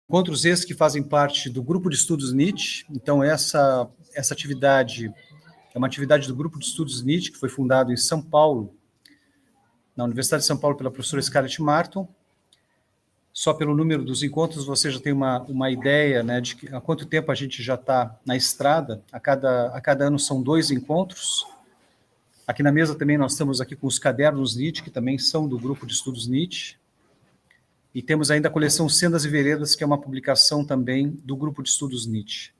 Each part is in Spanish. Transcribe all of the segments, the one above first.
Encontros esses que fazem parte do Grupo de Estudos Nietzsche. Então, essa atividade é uma atividade do Grupo de Estudos Nietzsche, que foi fundado em São Paulo, na Universidade de São Paulo, pela professora Scarlett Martin. Só pelo número dos encontros você já tem uma ideia, né, de há quanto tempo a gente já está na estrada. A cada ano são 2 encontros. Aqui na mesa também nós estamos aqui com os cadernos Nietzsche, que também são do Grupo de Estudos Nietzsche. E temos ainda a coleção Sendas e Veredas, que é uma publicação também do Grupo de Estudos Nietzsche.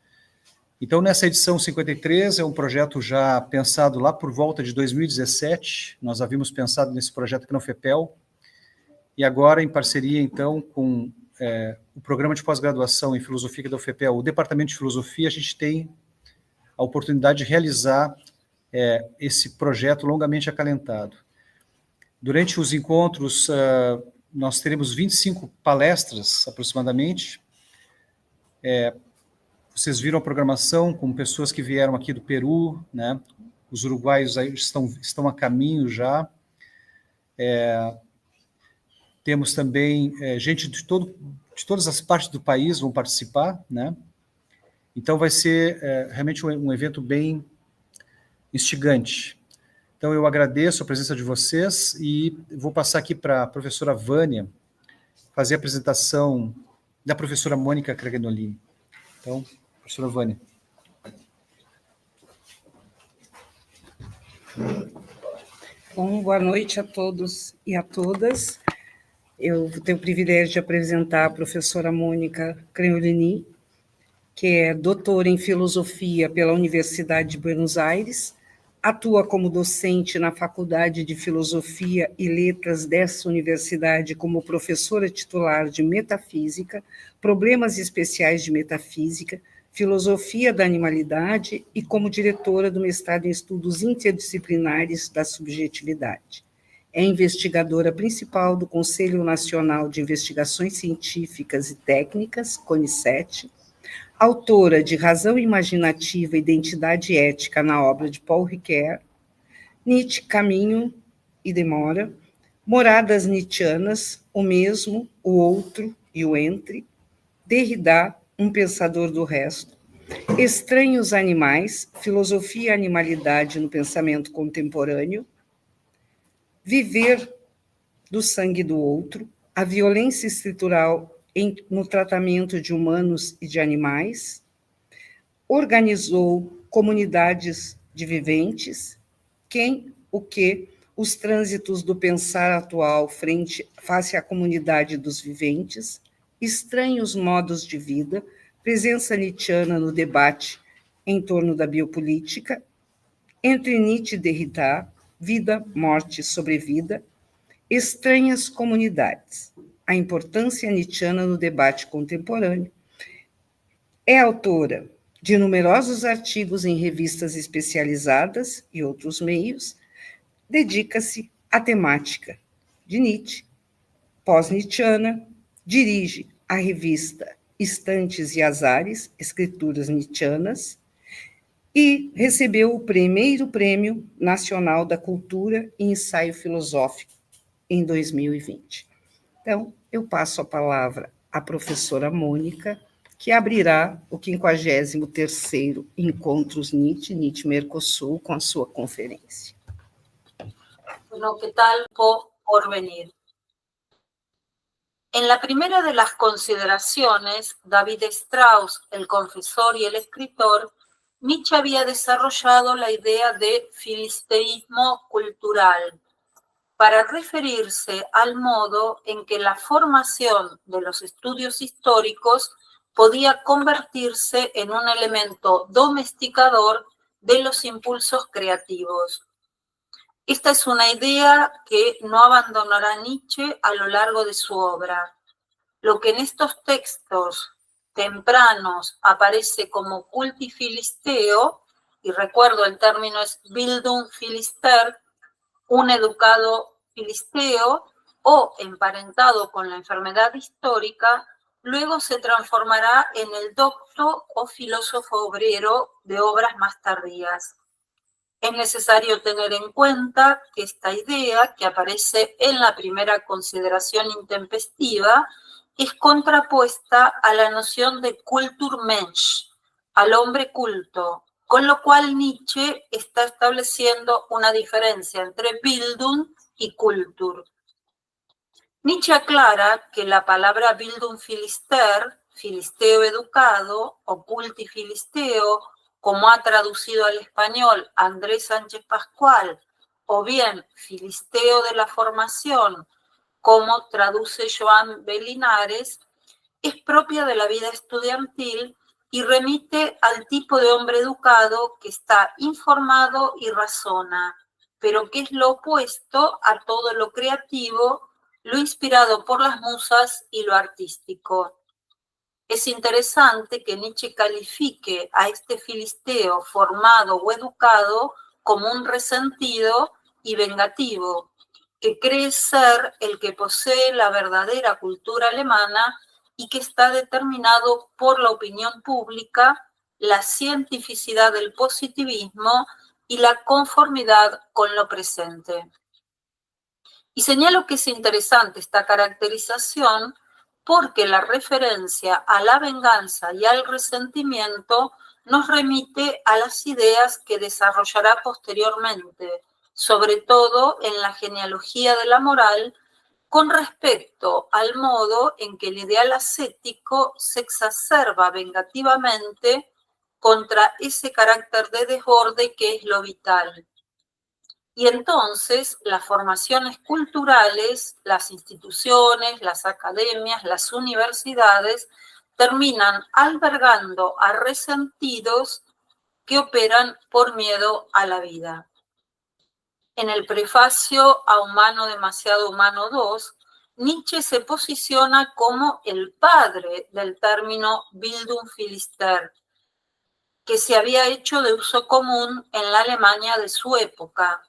Então, nessa edição 53, é um projeto já pensado lá por volta de 2017. Nós havíamos pensado nesse projeto aqui no FEPEL. E agora, em parceria, então, com o programa de pós-graduação em filosofia da UFPEL, o Departamento de Filosofia, a gente tem a oportunidade de realizar esse projeto longamente acalentado. Durante os encontros, nós teremos 25 palestras, aproximadamente. Vocês viram a programação com pessoas que vieram aqui do Peru, né? Os uruguaios aí estão a caminho já. Temos também gente de todas as partes do país vão participar, né? Então vai ser realmente um evento bem instigante. Então eu agradeço a presença de vocês e vou passar aqui para a professora Vânia fazer a apresentação da professora Mônica Cragnolini. Então, professora Vânia. Bom, boa noite a todos e a todas. Eu tenho o privilégio de apresentar a professora Mônica Cragnolini, que é doutora em filosofia pela Universidade de Buenos Aires, atua como docente na Faculdade de Filosofia e Letras dessa universidade como professora titular de Metafísica, Problemas Especiais de Metafísica, Filosofia da Animalidade e como diretora do mestrado em Estudos Interdisciplinares da Subjetividade. É investigadora principal do Conselho Nacional de Investigações Científicas e Técnicas, CONICET, autora de Razão Imaginativa e Identidade Ética na obra de Paul Ricoeur, Nietzsche, Caminho e Demora, Moradas Nietzschianas, O Mesmo, o Outro e o Entre, Derrida, Um Pensador do Resto, Estranhos Animais, Filosofia e Animalidade no Pensamento Contemporâneo, Viver do Sangue do Outro, A Violência Estrutural no Tratamento de Humanos e de Animais, organizou comunidades de viventes, Quem, o que, os trânsitos do pensar atual face à comunidade dos viventes, estranhos modos de vida, presença nietzschiana no debate em torno da biopolítica, entre Nietzsche e Derrida, vida, morte, sobrevida, estranhas comunidades, a importância nietzschiana no debate contemporâneo. É autora de numerosos artigos em revistas especializadas e outros meios, dedica-se à temática de Nietzsche, pós-nietzschiana, dirige a revista Estantes e Azares, Escrituras Nietzschianas, e recebeu o primeiro Prêmio Nacional da Cultura e Ensaio Filosófico em 2020. Então, eu passo a palavra à professora Mônica, que abrirá o 53º Encontros Nietzsche-Mercosul com a sua conferência. Bueno, ¿qué tal por venir? En la primera de las consideraciones, David Strauss, el confesor y el escritor, Nietzsche había desarrollado la idea de filisteísmo cultural para referirse al modo en que la formación de los estudios históricos podía convertirse en un elemento domesticador de los impulsos creativos. Esta es una idea que no abandonará Nietzsche a lo largo de su obra. Lo que en estos textos tempranos aparece como cultifilisteo, y recuerdo el término es Bildung Philister, un educado filisteo, o emparentado con la enfermedad histórica, luego se transformará en el docto o filósofo obrero de obras más tardías. Es necesario tener en cuenta que esta idea, que aparece en la primera consideración intempestiva, es contrapuesta a la noción de Kulturmensch, al hombre culto, con lo cual Nietzsche está estableciendo una diferencia entre Bildung y Kultur. Nietzsche aclara que la palabra Bildungsphilister, filisteo educado, o cultifilisteo, como ha traducido al español Andrés Sánchez Pascual, o bien filisteo de la formación, como traduce Joan Belinares, es propia de la vida estudiantil y remite al tipo de hombre educado que está informado y razona, pero que es lo opuesto a todo lo creativo, lo inspirado por las musas y lo artístico. Es interesante que Nietzsche califique a este filisteo formado o educado como un resentido y vengativo, que cree ser el que posee la verdadera cultura alemana y que está determinado por la opinión pública, la cientificidad del positivismo y la conformidad con lo presente. Y señalo que es interesante esta caracterización porque la referencia a la venganza y al resentimiento nos remite a las ideas que desarrollará posteriormente, sobre todo en la genealogía de la moral, con respecto al modo en que el ideal ascético se exacerba vengativamente contra ese carácter de desborde que es lo vital. Y entonces las formaciones culturales, las instituciones, las academias, las universidades terminan albergando a resentidos que operan por miedo a la vida. En el prefacio a Humano demasiado humano 2, Nietzsche se posiciona como el padre del término Bildungsphilister, que se había hecho de uso común en la Alemania de su época,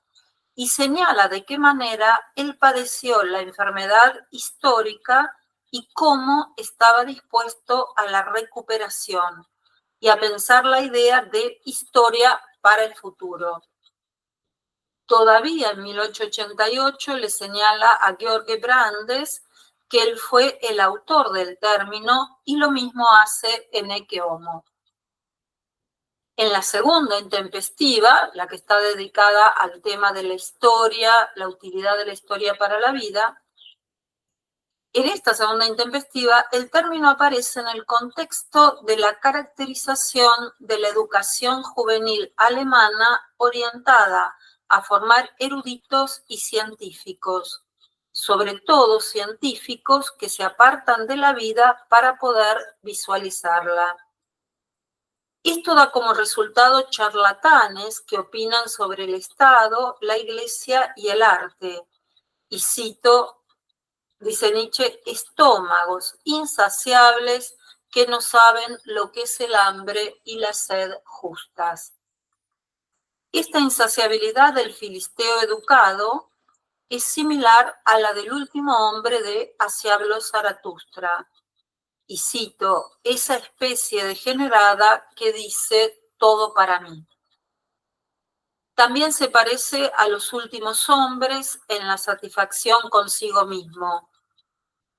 y señala de qué manera él padeció la enfermedad histórica y cómo estaba dispuesto a la recuperación y a pensar la idea de historia para el futuro. Todavía en 1888 le señala a George Brandes que él fue el autor del término y lo mismo hace en Ecce Homo. En la segunda intempestiva, la que está dedicada al tema de la historia, la utilidad de la historia para la vida, en esta segunda intempestiva el término aparece en el contexto de la caracterización de la educación juvenil alemana orientada a formar eruditos y científicos, sobre todo científicos que se apartan de la vida para poder visualizarla. Esto da como resultado charlatanes que opinan sobre el Estado, la Iglesia y el arte. Y cito, dice Nietzsche, estómagos insaciables que no saben lo que es el hambre y la sed justas. Esta insaciabilidad del filisteo educado es similar a la del último hombre de Así habló Zaratustra. Y cito, esa especie degenerada que dice todo para mí. También se parece a los últimos hombres en la satisfacción consigo mismo.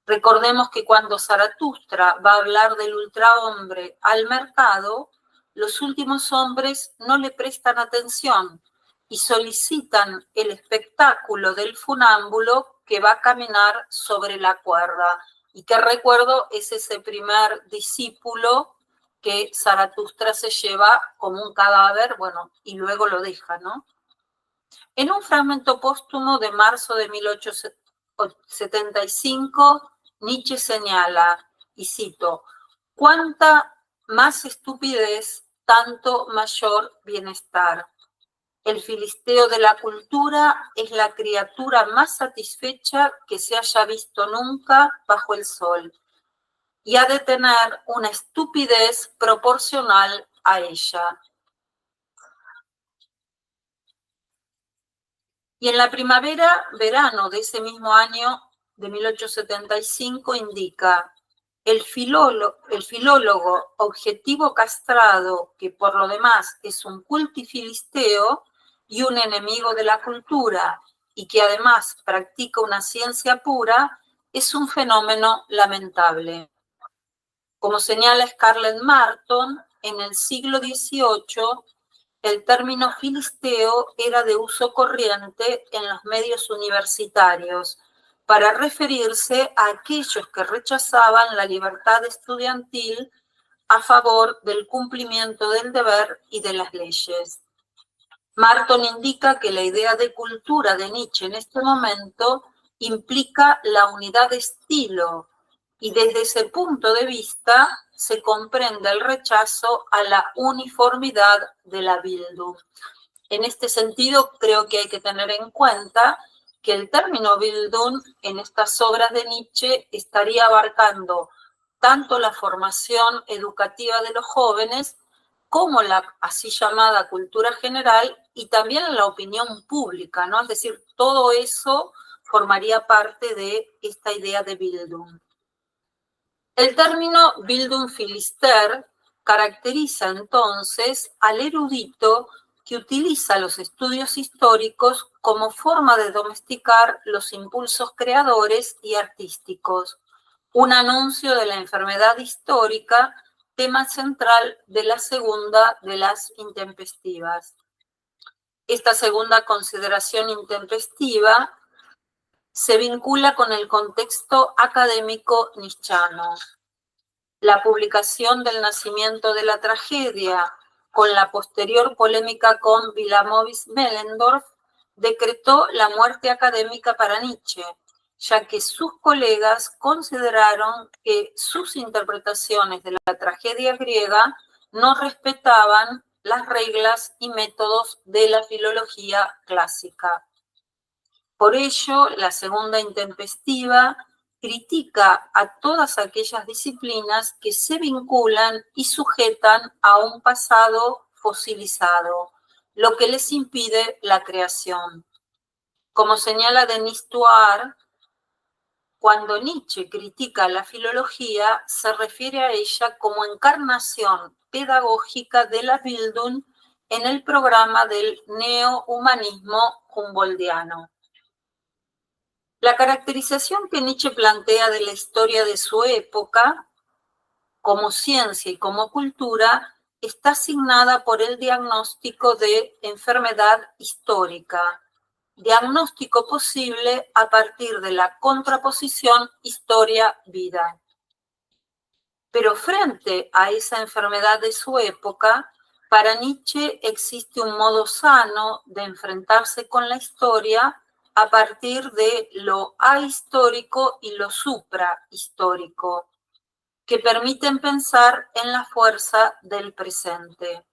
Recordemos que cuando Zaratustra va a hablar del ultrahombre al mercado, los últimos hombres no le prestan atención y solicitan el espectáculo del funámbulo que va a caminar sobre la cuerda. Y que recuerdo es ese primer discípulo que Zaratustra se lleva como un cadáver, bueno, y luego lo deja, ¿no? En un fragmento póstumo de marzo de 1875, Nietzsche señala, y cito, cuánta más estupidez, tanto mayor bienestar. El filisteo de la cultura es la criatura más satisfecha que se haya visto nunca bajo el sol y ha de tener una estupidez proporcional a ella. Y en la primavera-verano de ese mismo año, de 1875, indica el filólogo objetivo castrado, que por lo demás es un cultifilisteo y un enemigo de la cultura, y que además practica una ciencia pura, es un fenómeno lamentable. Como señala Scarlett Martin, en el siglo XVIII el término filisteo era de uso corriente en los medios universitarios para referirse a aquellos que rechazaban la libertad estudiantil a favor del cumplimiento del deber y de las leyes. Martin indica que la idea de cultura de Nietzsche en este momento implica la unidad de estilo y desde ese punto de vista se comprende el rechazo a la uniformidad de la Bildung. En este sentido, creo que hay que tener en cuenta que el término Bildung en estas obras de Nietzsche estaría abarcando tanto la formación educativa de los jóvenes como la así llamada cultura general y también la opinión pública, ¿no? Es decir, todo eso formaría parte de esta idea de Bildung. El término Bildungsphilister caracteriza entonces al erudito que utiliza los estudios históricos como forma de domesticar los impulsos creadores y artísticos, un anuncio de la enfermedad histórica, tema central de la segunda de las intempestivas. Esta segunda consideración intempestiva se vincula con el contexto académico nietzscheano. La publicación del nacimiento de la tragedia, con la posterior polémica con Wilamowitz-Mellendorf, decretó la muerte académica para Nietzsche, ya que sus colegas consideraron que sus interpretaciones de la tragedia griega no respetaban las reglas y métodos de la filología clásica. Por ello, la segunda intempestiva critica a todas aquellas disciplinas que se vinculan y sujetan a un pasado fosilizado, lo que les impide la creación. Como señala Denis Tuar, cuando Nietzsche critica la filología, se refiere a ella como encarnación pedagógica de la Bildung en el programa del neohumanismo humboldtiano. La caracterización que Nietzsche plantea de la historia de su época, como ciencia y como cultura, está asignada por el diagnóstico de enfermedad histórica, diagnóstico posible a partir de la contraposición historia-vida. Pero frente a esa enfermedad de su época, para Nietzsche existe un modo sano de enfrentarse con la historia a partir de lo ahistórico y lo suprahistórico, que permiten pensar en la fuerza del presente.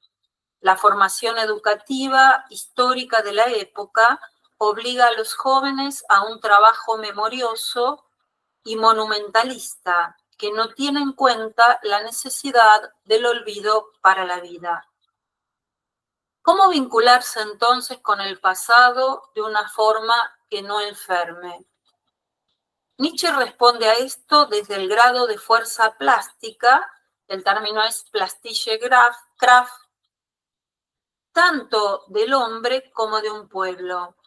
La formación educativa histórica de la época obliga a los jóvenes a un trabajo memorioso y monumentalista, que no tiene en cuenta la necesidad del olvido para la vida. ¿Cómo vincularse entonces con el pasado de una forma que no enferme? Nietzsche responde a esto desde el grado de fuerza plástica, el término es plastische Kraft, tanto del hombre como de un pueblo.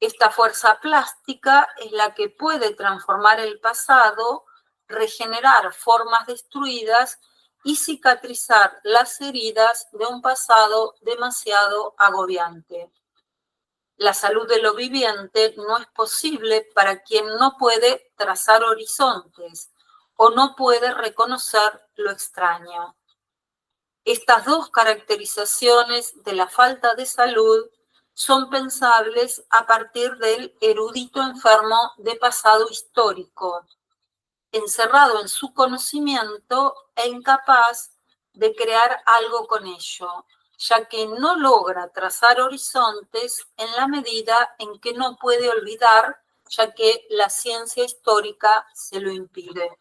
Esta fuerza plástica es la que puede transformar el pasado, regenerar formas destruidas y cicatrizar las heridas de un pasado demasiado agobiante. La salud de lo viviente no es posible para quien no puede trazar horizontes o no puede reconocer lo extraño. Estas dos caracterizaciones de la falta de salud son pensables a partir del erudito enfermo de pasado histórico, encerrado en su conocimiento e incapaz de crear algo con ello, ya que no logra trazar horizontes en la medida en que no puede olvidar, ya que la ciencia histórica se lo impide.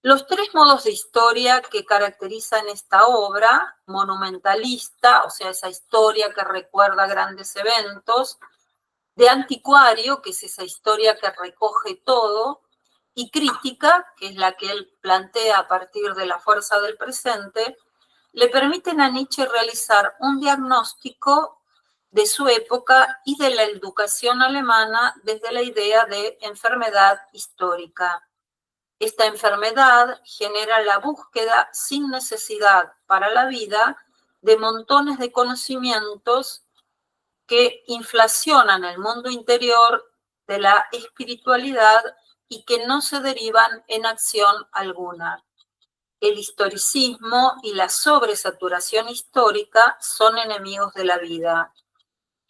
Los tres modos de historia que caracterizan esta obra, monumentalista, o sea, esa historia que recuerda grandes eventos, de anticuario, que es esa historia que recoge todo, y crítica, que es la que él plantea a partir de la fuerza del presente, le permiten a Nietzsche realizar un diagnóstico de su época y de la educación alemana desde la idea de enfermedad histórica. Esta enfermedad genera la búsqueda sin necesidad para la vida de montones de conocimientos que inflacionan el mundo interior de la espiritualidad y que no se derivan en acción alguna. El historicismo y la sobresaturación histórica son enemigos de la vida.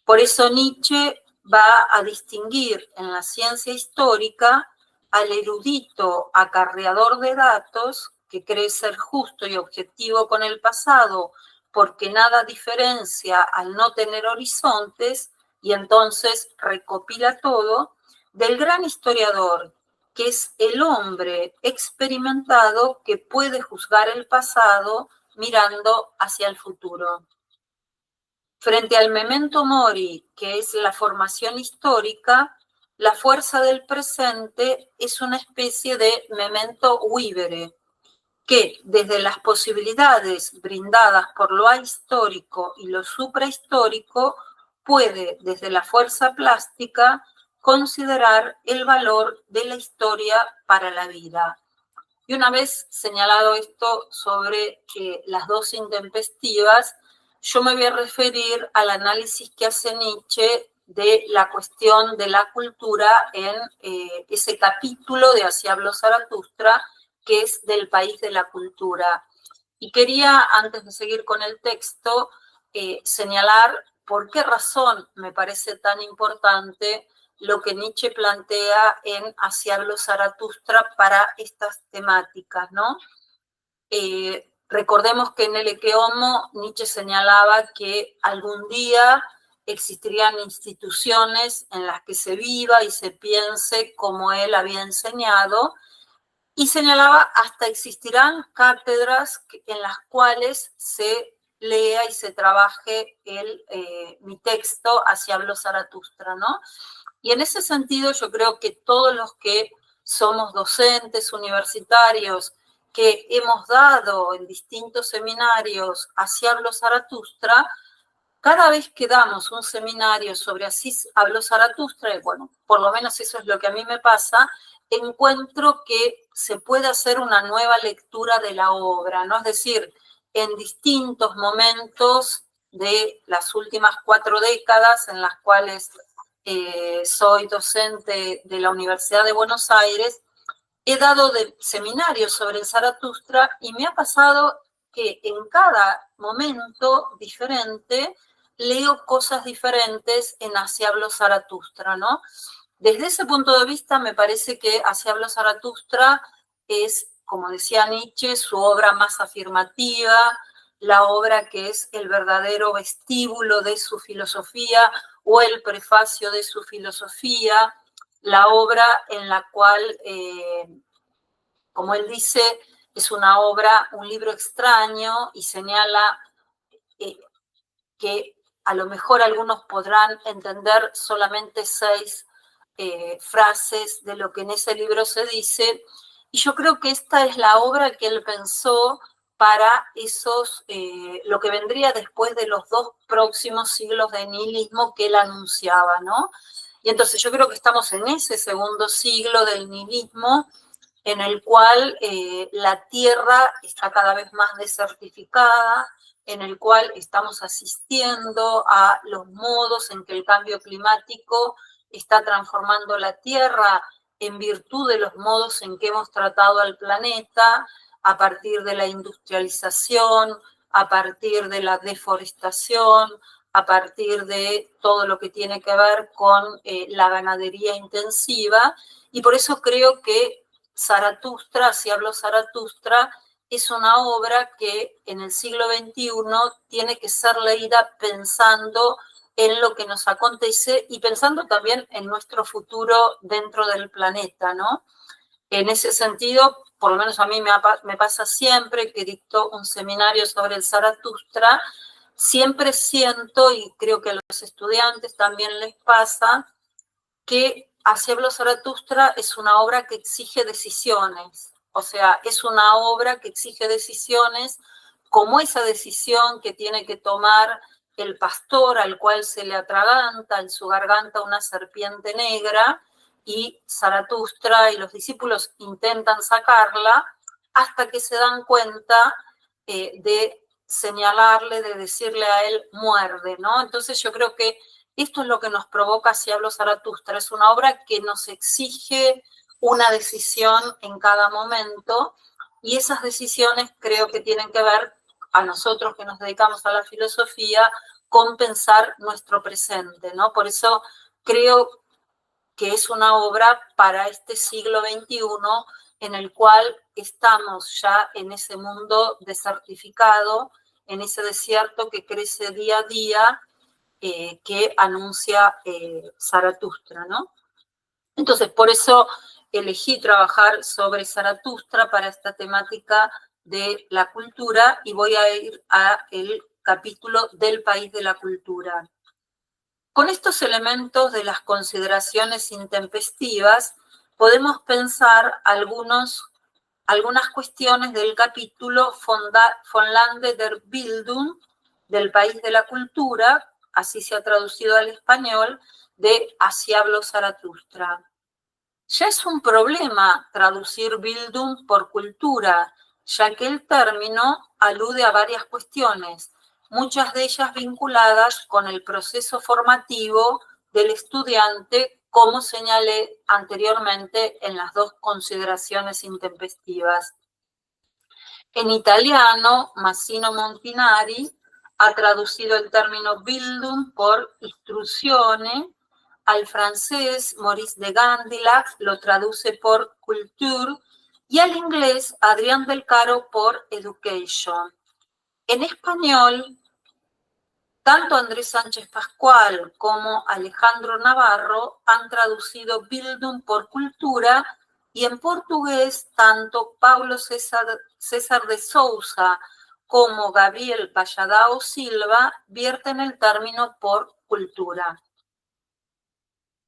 Por eso Nietzsche va a distinguir en la ciencia histórica al erudito acarreador de datos que cree ser justo y objetivo con el pasado porque nada diferencia al no tener horizontes y entonces recopila todo, del gran historiador que es el hombre experimentado que puede juzgar el pasado mirando hacia el futuro. Frente al memento mori, que es la formación histórica, la fuerza del presente es una especie de memento vivere, que desde las posibilidades brindadas por lo ahistórico y lo suprahistórico puede, desde la fuerza plástica, considerar el valor de la historia para la vida. Y una vez señalado esto sobre las dos intempestivas, yo me voy a referir al análisis que hace Nietzsche de la cuestión de la cultura en ese capítulo de Así habló Zaratustra, que es del país de la cultura. Y quería, antes de seguir con el texto, señalar por qué razón me parece tan importante lo que Nietzsche plantea en Así habló Zaratustra para estas temáticas, ¿no? Recordemos que en el Ecce Homo Nietzsche señalaba que algún día existirían instituciones en las que se viva y se piense como él había enseñado, y señalaba hasta existirán cátedras en las cuales se lea y se trabaje mi texto Así habló Zaratustra, ¿no? Y en ese sentido yo creo que todos los que somos docentes universitarios, que hemos dado en distintos seminarios Así habló Zaratustra, cada vez que damos un seminario sobre Así habló Zaratustra, y bueno, por lo menos eso es lo que a mí me pasa, encuentro que se puede hacer una nueva lectura de la obra, ¿no? Es decir, en distintos momentos de las últimas 4 décadas en las cuales soy docente de la Universidad de Buenos Aires, he dado seminarios sobre el Zaratustra y me ha pasado que en cada momento diferente leo cosas diferentes en Así habló Zaratustra, ¿no? Desde ese punto de vista me parece que Así habló Zaratustra es, como decía Nietzsche, su obra más afirmativa, la obra que es el verdadero vestíbulo de su filosofía o el prefacio de su filosofía, la obra en la cual, como él dice, es una obra, un libro extraño y señala que a lo mejor algunos podrán entender solamente 6 frases de lo que en ese libro se dice, y yo creo que esta es la obra que él pensó para lo que vendría después de los 2 próximos siglos de nihilismo que él anunciaba, ¿no? Y entonces yo creo que estamos en ese segundo siglo del nihilismo, en el cual la Tierra está cada vez más desertificada, en el cual estamos asistiendo a los modos en que el cambio climático está transformando la Tierra en virtud de los modos en que hemos tratado al planeta, a partir de la industrialización, a partir de la deforestación, a partir de todo lo que tiene que ver con la ganadería intensiva, y por eso creo que Zaratustra, Así habló Zaratustra, es una obra que en el siglo XXI tiene que ser leída pensando en lo que nos acontece y pensando también en nuestro futuro dentro del planeta, ¿no? En ese sentido, por lo menos a mí me pasa siempre que dicto un seminario sobre el Zaratustra, siempre siento, y creo que a los estudiantes también les pasa, que Así habló Zaratustra es una obra que exige decisiones. O sea, es una obra que exige decisiones, como esa decisión que tiene que tomar el pastor al cual se le atraganta en su garganta una serpiente negra y Zaratustra y los discípulos intentan sacarla hasta que se dan cuenta de señalarle, de decirle a él, muerde, ¿no? Entonces yo creo que esto es lo que nos provoca Si hablo Zaratustra. Es una obra que nos exige una decisión en cada momento y esas decisiones creo que tienen que ver, a nosotros que nos dedicamos a la filosofía, con pensar nuestro presente, ¿no? Por eso creo que es una obra para este siglo XXI en el cual estamos ya en ese mundo desertificado, en ese desierto que crece día a día, que anuncia Zaratustra, ¿no? Entonces, por eso elegí trabajar sobre Zaratustra para esta temática de la cultura y voy a ir al capítulo del país de la cultura. Con estos elementos de las consideraciones intempestivas, podemos pensar algunas cuestiones del capítulo von Lande der Bildung, del país de la cultura, así se ha traducido al español, de Así habló Zaratustra. Ya es un problema traducir Bildung por cultura, ya que el término alude a varias cuestiones, muchas de ellas vinculadas con el proceso formativo del estudiante, como señalé anteriormente en las dos consideraciones intempestivas. En italiano, Massimo Montinari ha traducido el término Bildung por istruzione. Al francés, Maurice de Gandillac lo traduce por culture y al inglés, Adrián del Caro por education. En español, tanto Andrés Sánchez Pascual como Alejandro Navarro han traducido Bildung por cultura y en portugués, tanto Paulo César de Sousa como Gabriel Valladao Silva vierten el término por cultura.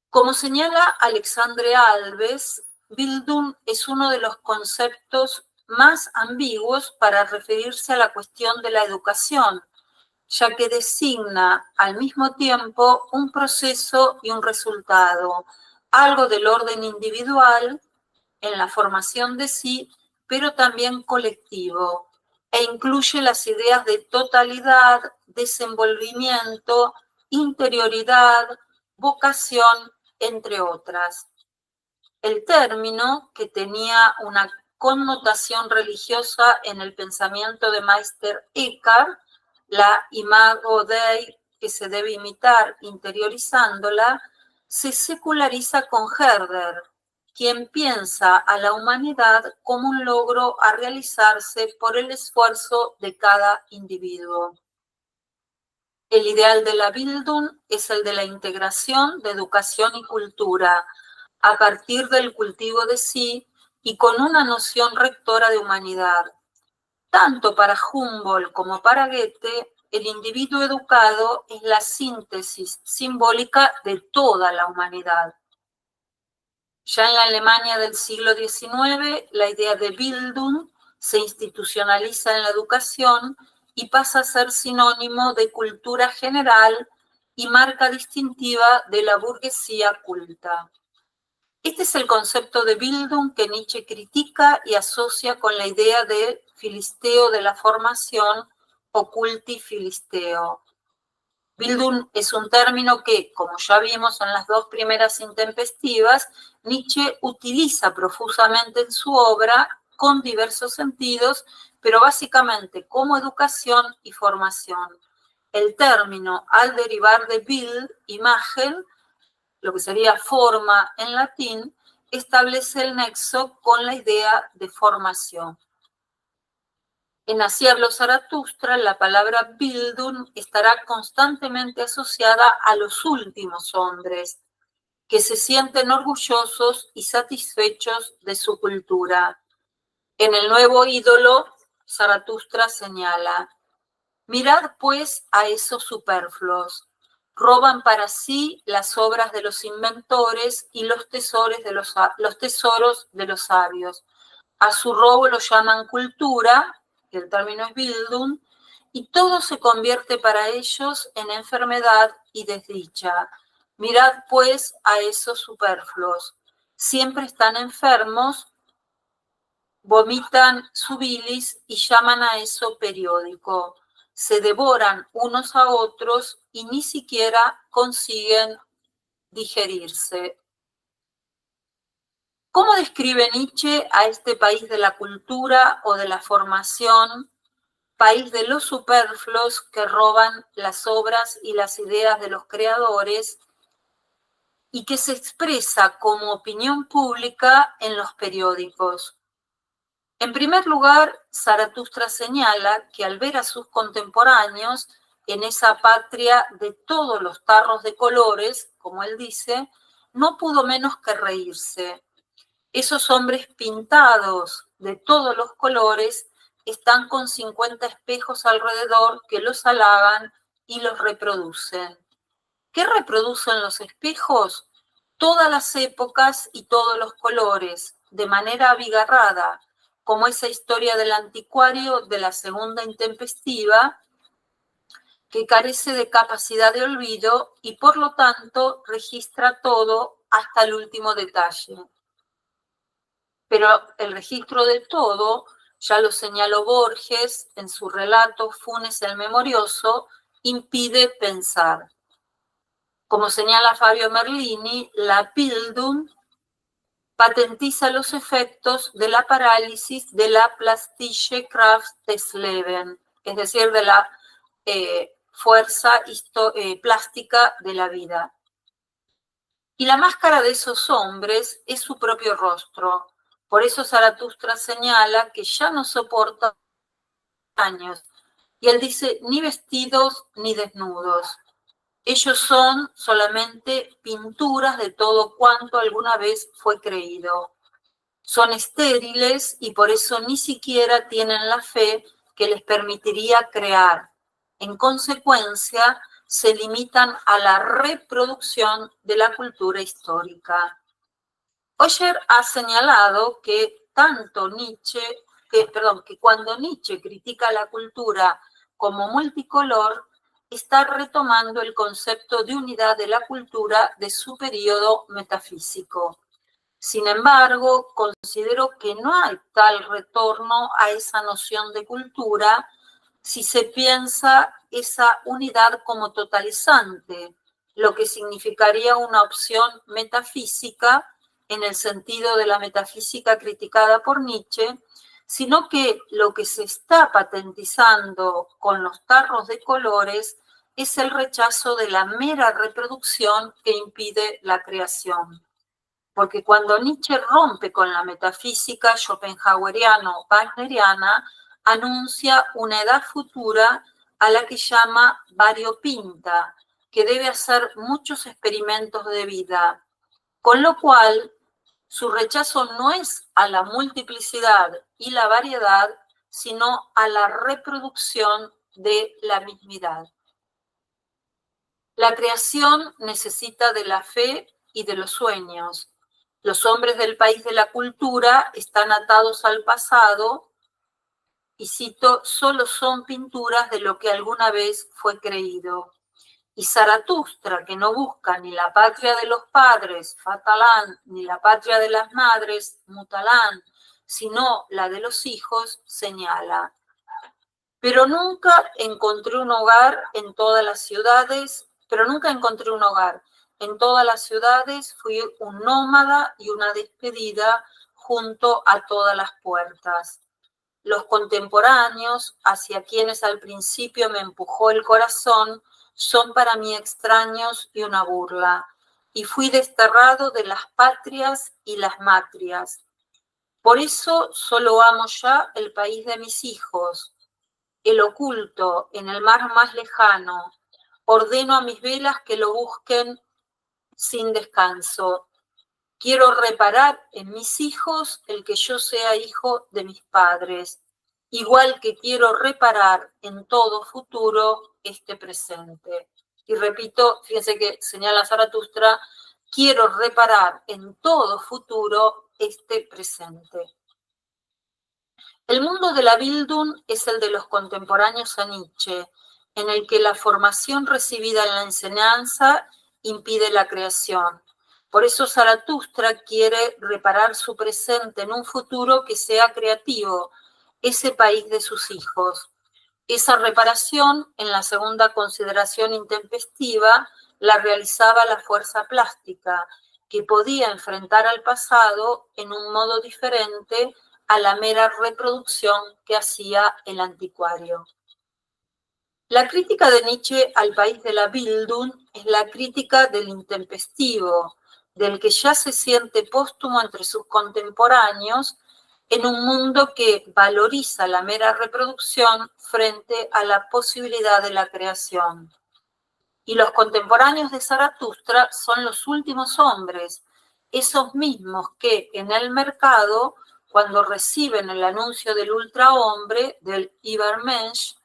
Como señala Alexandre Alves, Bildung es uno de los conceptos más ambiguos para referirse a la cuestión de la educación, ya que designa al mismo tiempo un proceso y un resultado, algo del orden individual en la formación de sí, pero también colectivo, e incluye las ideas de totalidad, desenvolvimiento, interioridad, vocación, entre otras. El término, que tenía una connotación religiosa en el pensamiento de Meister Eckhart, la imago Dei que se debe imitar interiorizándola, se seculariza con Herder, quien piensa a la humanidad como un logro a realizarse por el esfuerzo de cada individuo. El ideal de la Bildung es el de la integración de educación y cultura a partir del cultivo de sí y con una noción rectora de humanidad. Tanto para Humboldt como para Goethe, el individuo educado es la síntesis simbólica de toda la humanidad. Ya en la Alemania del siglo XIX, la idea de Bildung se institucionaliza en la educación y pasa a ser sinónimo de cultura general y marca distintiva de la burguesía culta. Este es el concepto de Bildung que Nietzsche critica y asocia con la idea de filisteo de la formación o culti-filisteo. Bildung es un término que, como ya vimos en las dos primeras intempestivas, Nietzsche utiliza profusamente en su obra con diversos sentidos, pero básicamente como educación y formación. El término, al derivar de Bild, imagen, lo que sería forma en latín, establece el nexo con la idea de formación. En Así habló Zaratustra, la palabra Bildung estará constantemente asociada a los últimos hombres, que se sienten orgullosos y satisfechos de su cultura. En el nuevo ídolo, Zaratustra señala: mirad pues a esos superfluos, roban para sí las obras de los inventores y los tesoros de los sabios. A su robo lo llaman cultura, que el término es Bildung, y todo se convierte para ellos en enfermedad y desdicha. Mirad pues a esos superfluos. Siempre están enfermos, vomitan su bilis y llaman a eso periódico. Se devoran unos a otros y ni siquiera consiguen digerirse. ¿Cómo describe Nietzsche a este país de la cultura o de la formación, país de los superfluos que roban las obras y las ideas de los creadores y que se expresa como opinión pública en los periódicos? En primer lugar, Zaratustra señala que al ver a sus contemporáneos en esa patria de todos los tarros de colores, como él dice, no pudo menos que reírse. Esos hombres pintados de todos los colores están con 50 espejos alrededor que los halagan y los reproducen. ¿Qué reproducen los espejos? Todas las épocas y todos los colores, de manera abigarrada, como esa historia del anticuario de la segunda intempestiva, que carece de capacidad de olvido y por lo tanto registra todo hasta el último detalle. Pero el registro de todo, ya lo señaló Borges en su relato Funes el Memorioso, impide pensar. Como señala Fabio Merlini, la Bildung patentiza los efectos de la parálisis de la plastische Kraft des Lebens, es decir, de la fuerza plástica de la vida. Y la máscara de esos hombres es su propio rostro. Por eso Zaratustra señala que ya no soporta años. Y él dice, ni vestidos ni desnudos. Ellos son solamente pinturas de todo cuanto alguna vez fue creído. Son estériles y por eso ni siquiera tienen la fe que les permitiría crear. En consecuencia, se limitan a la reproducción de la cultura histórica. Oyer ha señalado que que cuando Nietzsche critica la cultura como multicolor, está retomando el concepto de unidad de la cultura de su periodo metafísico. Sin embargo, considero que no hay tal retorno a esa noción de cultura si se piensa esa unidad como totalizante, lo que significaría una opción metafísica en el sentido de la metafísica criticada por Nietzsche, sino que lo que se está patentizando con los tarros de colores es el rechazo de la mera reproducción que impide la creación. Porque cuando Nietzsche rompe con la metafísica schopenhaueriano-wagneriana, anuncia una edad futura a la que llama variopinta, que debe hacer muchos experimentos de vida, con lo cual su rechazo no es a la multiplicidad y la variedad, sino a la reproducción de la mismidad. La creación necesita de la fe y de los sueños. Los hombres del país de la cultura están atados al pasado y cito, solo son pinturas de lo que alguna vez fue creído. Y Zaratustra, que no busca ni la patria de los padres, Fatalán, ni la patria de las madres, Mutalán, sino la de los hijos, señala. Pero nunca encontré un hogar en todas las ciudades, En todas las ciudades fui un nómada y una despedida junto a todas las puertas. Los contemporáneos, hacia quienes al principio me empujó el corazón, son para mí extraños y una burla, y fui desterrado de las patrias y las matrias. Por eso solo amo ya el país de mis hijos, el oculto en el mar más lejano. Ordeno a mis velas que lo busquen sin descanso. Quiero reparar en mis hijos el que yo sea hijo de mis padres, igual que quiero reparar en todo futuro este presente. Y repito, fíjense que señala Zaratustra, quiero reparar en todo futuro este presente. El mundo de la Bildung es el de los contemporáneos a Nietzsche, en el que la formación recibida en la enseñanza impide la creación. Por eso Zaratustra quiere reparar su presente en un futuro que sea creativo, ese país de sus hijos. Esa reparación, en la segunda consideración intempestiva, la realizaba la fuerza plástica, que podía enfrentar al pasado en un modo diferente a la mera reproducción que hacía el anticuario. La crítica de Nietzsche al país de la Bildung es la crítica del intempestivo, del que ya se siente póstumo entre sus contemporáneos en un mundo que valoriza la mera reproducción frente a la posibilidad de la creación. Y los contemporáneos de Zaratustra son los últimos hombres, esos mismos que en el mercado, cuando reciben el anuncio del ultrahombre, del Übermensch,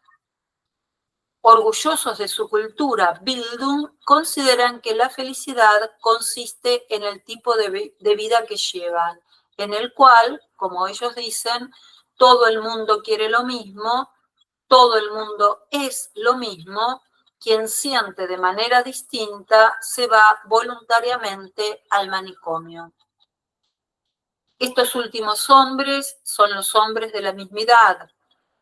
orgullosos de su cultura Bildung, consideran que la felicidad consiste en el tipo de vida que llevan, en el cual, como ellos dicen, todo el mundo quiere lo mismo, todo el mundo es lo mismo, quien siente de manera distinta se va voluntariamente al manicomio. Estos últimos hombres son los hombres de la mismidad,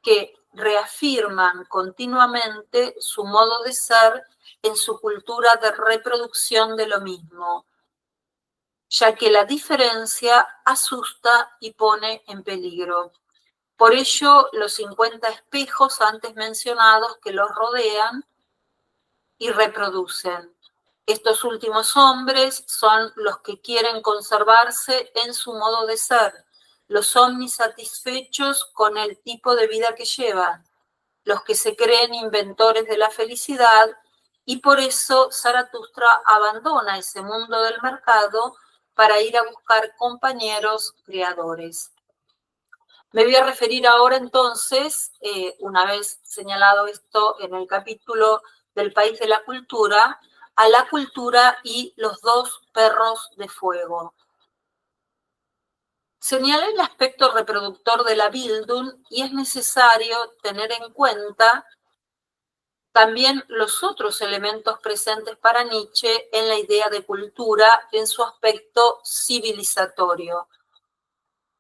que reafirman continuamente su modo de ser en su cultura de reproducción de lo mismo, ya que la diferencia asusta y pone en peligro. Por ello, los 50 espejos antes mencionados que los rodean y reproducen. Estos últimos hombres son los que quieren conservarse en su modo de ser, los omnisatisfechos con el tipo de vida que llevan, los que se creen inventores de la felicidad, y por eso Zaratustra abandona ese mundo del mercado para ir a buscar compañeros creadores. Me voy a referir ahora entonces, una vez señalado esto en el capítulo del país de la cultura, a la cultura y los dos perros de fuego. Señalé el aspecto reproductor de la Bildung y es necesario tener en cuenta también los otros elementos presentes para Nietzsche en la idea de cultura en su aspecto civilizatorio.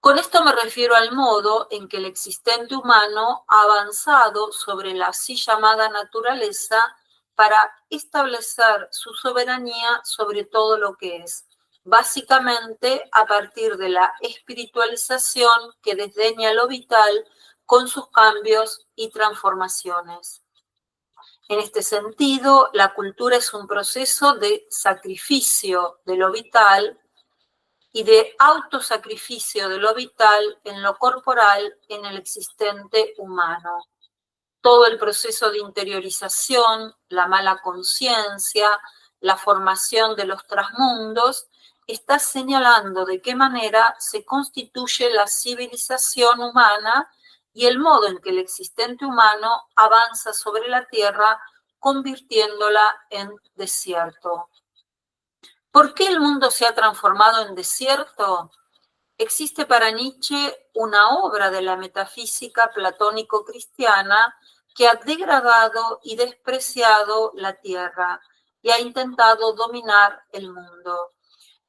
Con esto me refiero al modo en que el existente humano ha avanzado sobre la así llamada naturaleza para establecer su soberanía sobre todo lo que es, básicamente a partir de la espiritualización que desdeña lo vital con sus cambios y transformaciones. En este sentido, la cultura es un proceso de sacrificio de lo vital y de autosacrificio de lo vital en lo corporal en el existente humano. Todo el proceso de interiorización, la mala conciencia, la formación de los trasmundos, está señalando de qué manera se constituye la civilización humana y el modo en que el existente humano avanza sobre la tierra, convirtiéndola en desierto. ¿Por qué el mundo se ha transformado en desierto? Existe para Nietzsche una obra de la metafísica platónico-cristiana que ha degradado y despreciado la tierra y ha intentado dominar el mundo.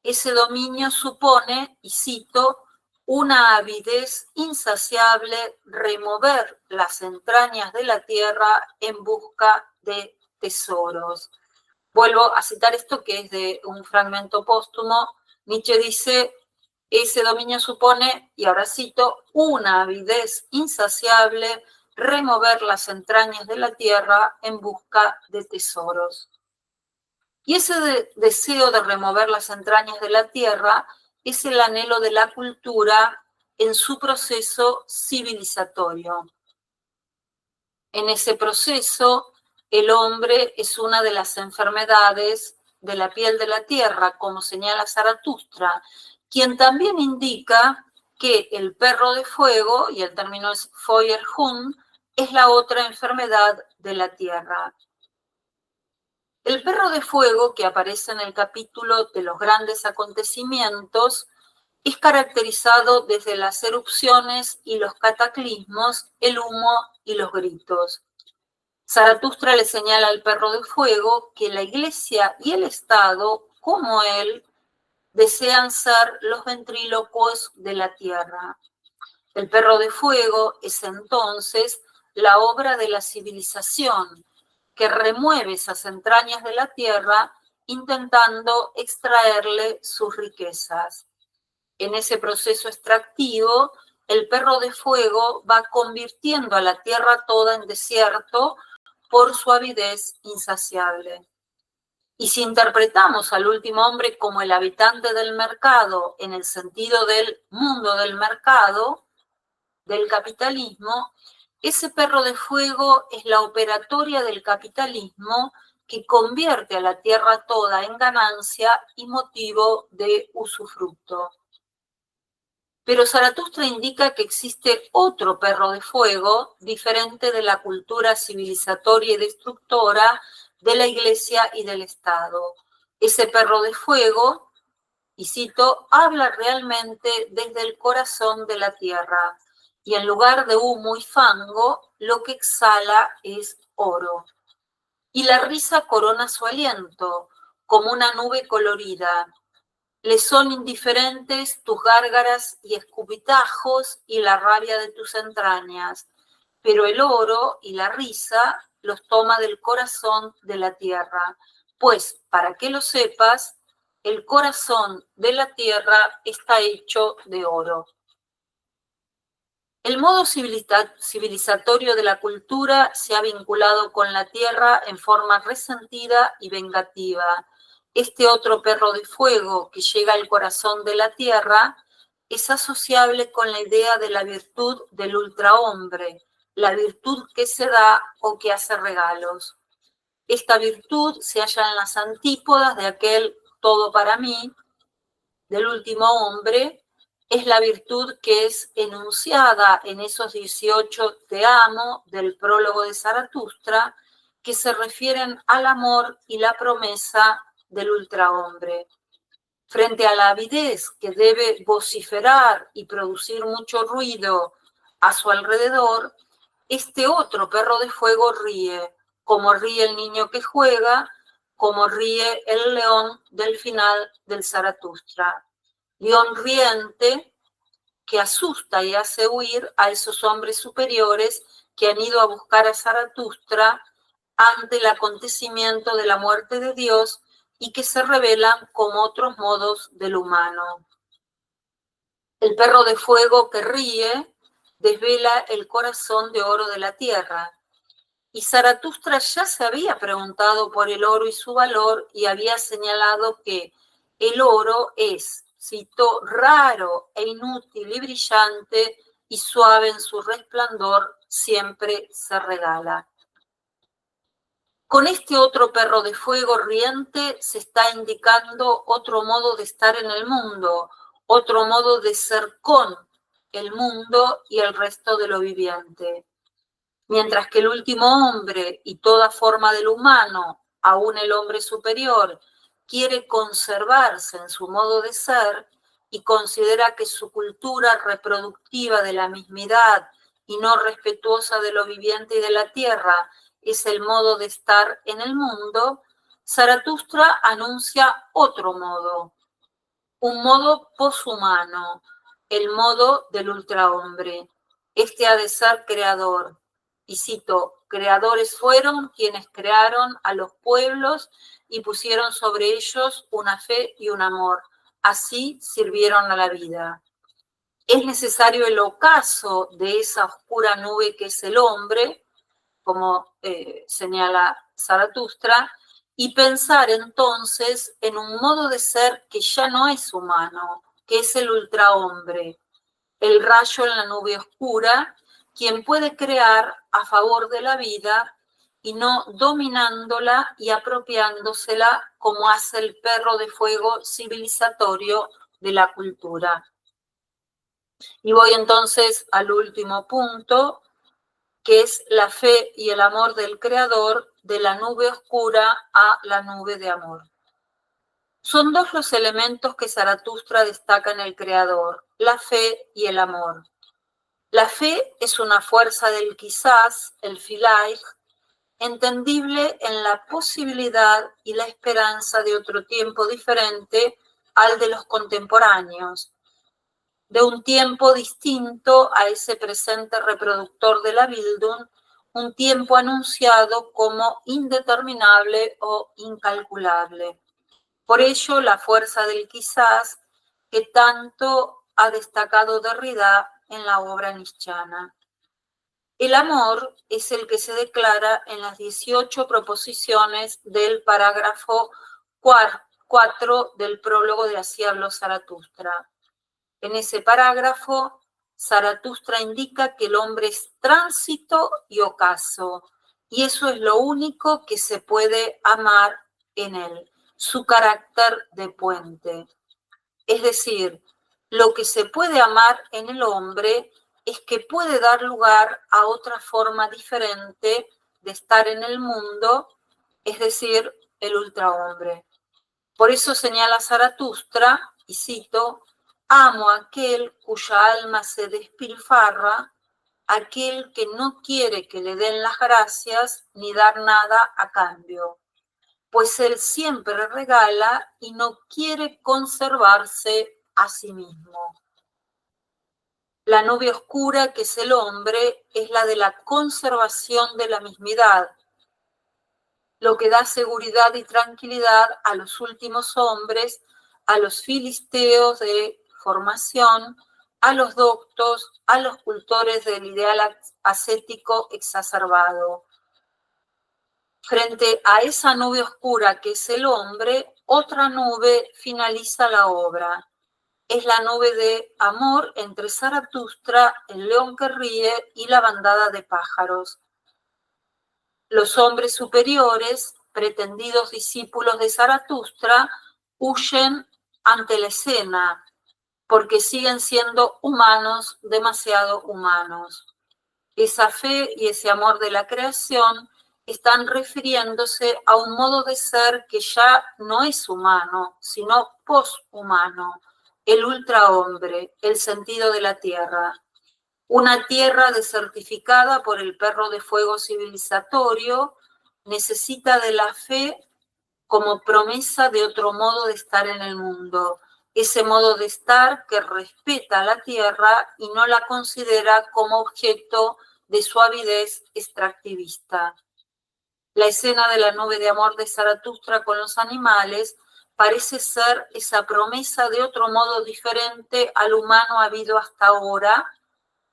Ese dominio supone, y cito, una avidez insaciable, remover las entrañas de la tierra en busca de tesoros. Vuelvo a citar esto que es de un fragmento póstumo. Nietzsche dice, ese dominio supone, y ahora cito, una avidez insaciable, remover las entrañas de la tierra en busca de tesoros. Y ese deseo de remover las entrañas de la tierra es el anhelo de la cultura en su proceso civilizatorio. En ese proceso, el hombre es una de las enfermedades de la piel de la tierra, como señala Zaratustra, quien también indica que el perro de fuego, y el término es Feuerhund, es la otra enfermedad de la tierra. El perro de fuego, que aparece en el capítulo de los grandes acontecimientos, es caracterizado desde las erupciones y los cataclismos, el humo y los gritos. Zaratustra le señala al perro de fuego que la Iglesia y el Estado, como él, desean ser los ventrílocos de la tierra. El perro de fuego es entonces la obra de la civilización que remueve esas entrañas de la tierra intentando extraerle sus riquezas. En ese proceso extractivo, el perro de fuego va convirtiendo a la tierra toda en desierto por su avidez insaciable. Y si interpretamos al último hombre como el habitante del mercado en el sentido del mundo del mercado, del capitalismo, ese perro de fuego es la operatoria del capitalismo que convierte a la tierra toda en ganancia y motivo de usufructo. Pero Zaratustra indica que existe otro perro de fuego, diferente de la cultura civilizatoria y destructora de la Iglesia y del Estado. Ese perro de fuego, y cito, habla realmente desde el corazón de la tierra, y en lugar de humo y fango, lo que exhala es oro. Y la risa corona su aliento, como una nube colorida. Le son indiferentes tus gárgaras y escupitajos y la rabia de tus entrañas, pero el oro y la risa los toma del corazón de la tierra, pues, para que lo sepas, el corazón de la tierra está hecho de oro. El modo civilizatorio de la cultura se ha vinculado con la tierra en forma resentida y vengativa. Este otro perro de fuego que llega al corazón de la tierra es asociable con la idea de la virtud del ultrahombre, la virtud que se da o que hace regalos. Esta virtud se halla en las antípodas de aquel todo para mí, del último hombre. Es la virtud que es enunciada en esos 18 te amo del prólogo de Zaratustra, que se refieren al amor y la promesa del ultrahombre. Frente a la avidez que debe vociferar y producir mucho ruido a su alrededor, este otro perro de fuego ríe, como ríe el niño que juega, como ríe el león del final del Zaratustra. León riente que asusta y hace huir a esos hombres superiores que han ido a buscar a Zaratustra ante el acontecimiento de la muerte de Dios y que se revelan como otros modos del humano. El perro de fuego que ríe desvela el corazón de oro de la tierra. Y Zaratustra ya se había preguntado por el oro y su valor y había señalado que el oro es, cito, raro e inútil y brillante y suave en su resplandor, siempre se regala. Con este otro perro de fuego riente se está indicando otro modo de estar en el mundo, otro modo de ser con el mundo y el resto de lo viviente. Mientras que el último hombre y toda forma del humano, aún el hombre superior, quiere conservarse en su modo de ser y considera que su cultura reproductiva de la mismidad y no respetuosa de lo viviente y de la tierra es el modo de estar en el mundo, Zaratustra anuncia otro modo, un modo poshumano, el modo del ultrahombre. Este ha de ser creador. Y cito, creadores fueron quienes crearon a los pueblos y pusieron sobre ellos una fe y un amor. Así sirvieron a la vida. Es necesario el ocaso de esa oscura nube que es el hombre, como señala Zaratustra, y pensar entonces en un modo de ser que ya no es humano, que es el ultrahombre, el rayo en la nube oscura, quien puede crear a favor de la vida y no dominándola y apropiándosela como hace el perro de fuego civilizatorio de la cultura. Y voy entonces al último punto, que es la fe y el amor del Creador de la nube oscura a la nube de amor. Son dos los elementos que Zaratustra destaca en el Creador, la fe y el amor. La fe es una fuerza del quizás, el filaich, entendible en la posibilidad y la esperanza de otro tiempo diferente al de los contemporáneos, de un tiempo distinto a ese presente reproductor de la Bildung, un tiempo anunciado como indeterminable o incalculable. Por ello, la fuerza del quizás que tanto ha destacado Derrida en la obra nietzscheana. El amor es el que se declara en las 18 proposiciones del parágrafo 4 del prólogo de Así habló Zaratustra. En ese parágrafo, Zaratustra indica que el hombre es tránsito y ocaso, y eso es lo único que se puede amar en él, su carácter de puente. Es decir, lo que se puede amar en el hombre es que puede dar lugar a otra forma diferente de estar en el mundo, es decir, el ultrahombre. Por eso señala Zaratustra, y cito, amo a aquel cuya alma se despilfarra, aquel que no quiere que le den las gracias ni dar nada a cambio, pues él siempre regala y no quiere conservarse a sí mismo. La nube oscura que es el hombre es la de la conservación de la mismidad, lo que da seguridad y tranquilidad a los últimos hombres, a los filisteos de formación, a los doctos, a los cultores del ideal ascético exacerbado. Frente a esa nube oscura que es el hombre, otra nube finaliza la obra. Es la nube de amor entre Zaratustra, el león que ríe y la bandada de pájaros. Los hombres superiores, pretendidos discípulos de Zaratustra, huyen ante la escena porque siguen siendo humanos, demasiado humanos. Esa fe y ese amor de la creación están refiriéndose a un modo de ser que ya no es humano, sino poshumano, el ultrahombre, el sentido de la tierra. Una tierra desertificada por el perro de fuego civilizatorio necesita de la fe como promesa de otro modo de estar en el mundo. Ese modo de estar que respeta a la tierra y no la considera como objeto de su avidez extractivista. La escena de la nube de amor de Zaratustra con los animales parece ser esa promesa de otro modo diferente al humano habido hasta ahora,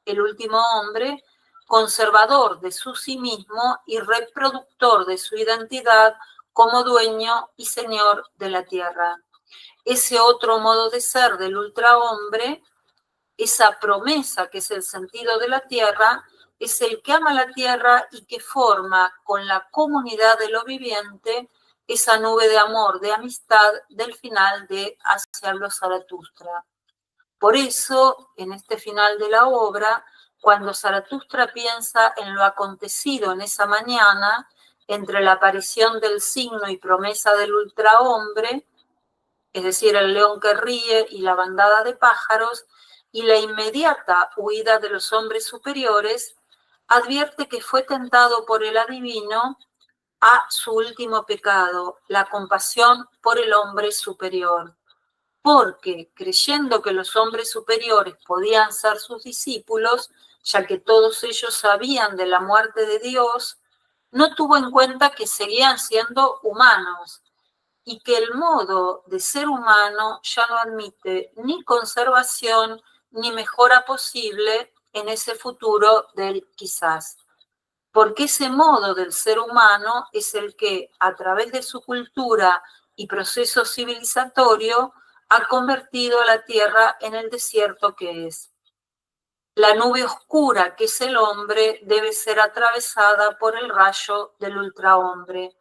el último hombre, conservador de su sí mismo y reproductor de su identidad como dueño y señor de la tierra. Ese otro modo de ser del ultrahombre, esa promesa que es el sentido de la tierra, es el que ama la tierra y que forma con la comunidad de lo viviente esa nube de amor, de amistad del final de Así habló Zaratustra. Por eso, en este final de la obra, cuando Zaratustra piensa en lo acontecido en esa mañana, entre la aparición del signo y promesa del ultrahombre, es decir, el león que ríe y la bandada de pájaros, y la inmediata huida de los hombres superiores, advierte que fue tentado por el adivino a su último pecado, la compasión por el hombre superior. Porque, creyendo que los hombres superiores podían ser sus discípulos, ya que todos ellos sabían de la muerte de Dios, no tuvo en cuenta que seguían siendo humanos y que el modo de ser humano ya no admite ni conservación ni mejora posible en ese futuro del quizás. Porque ese modo del ser humano es el que, a través de su cultura y proceso civilizatorio, ha convertido a la tierra en el desierto que es. La nube oscura que es el hombre debe ser atravesada por el rayo del ultrahombre.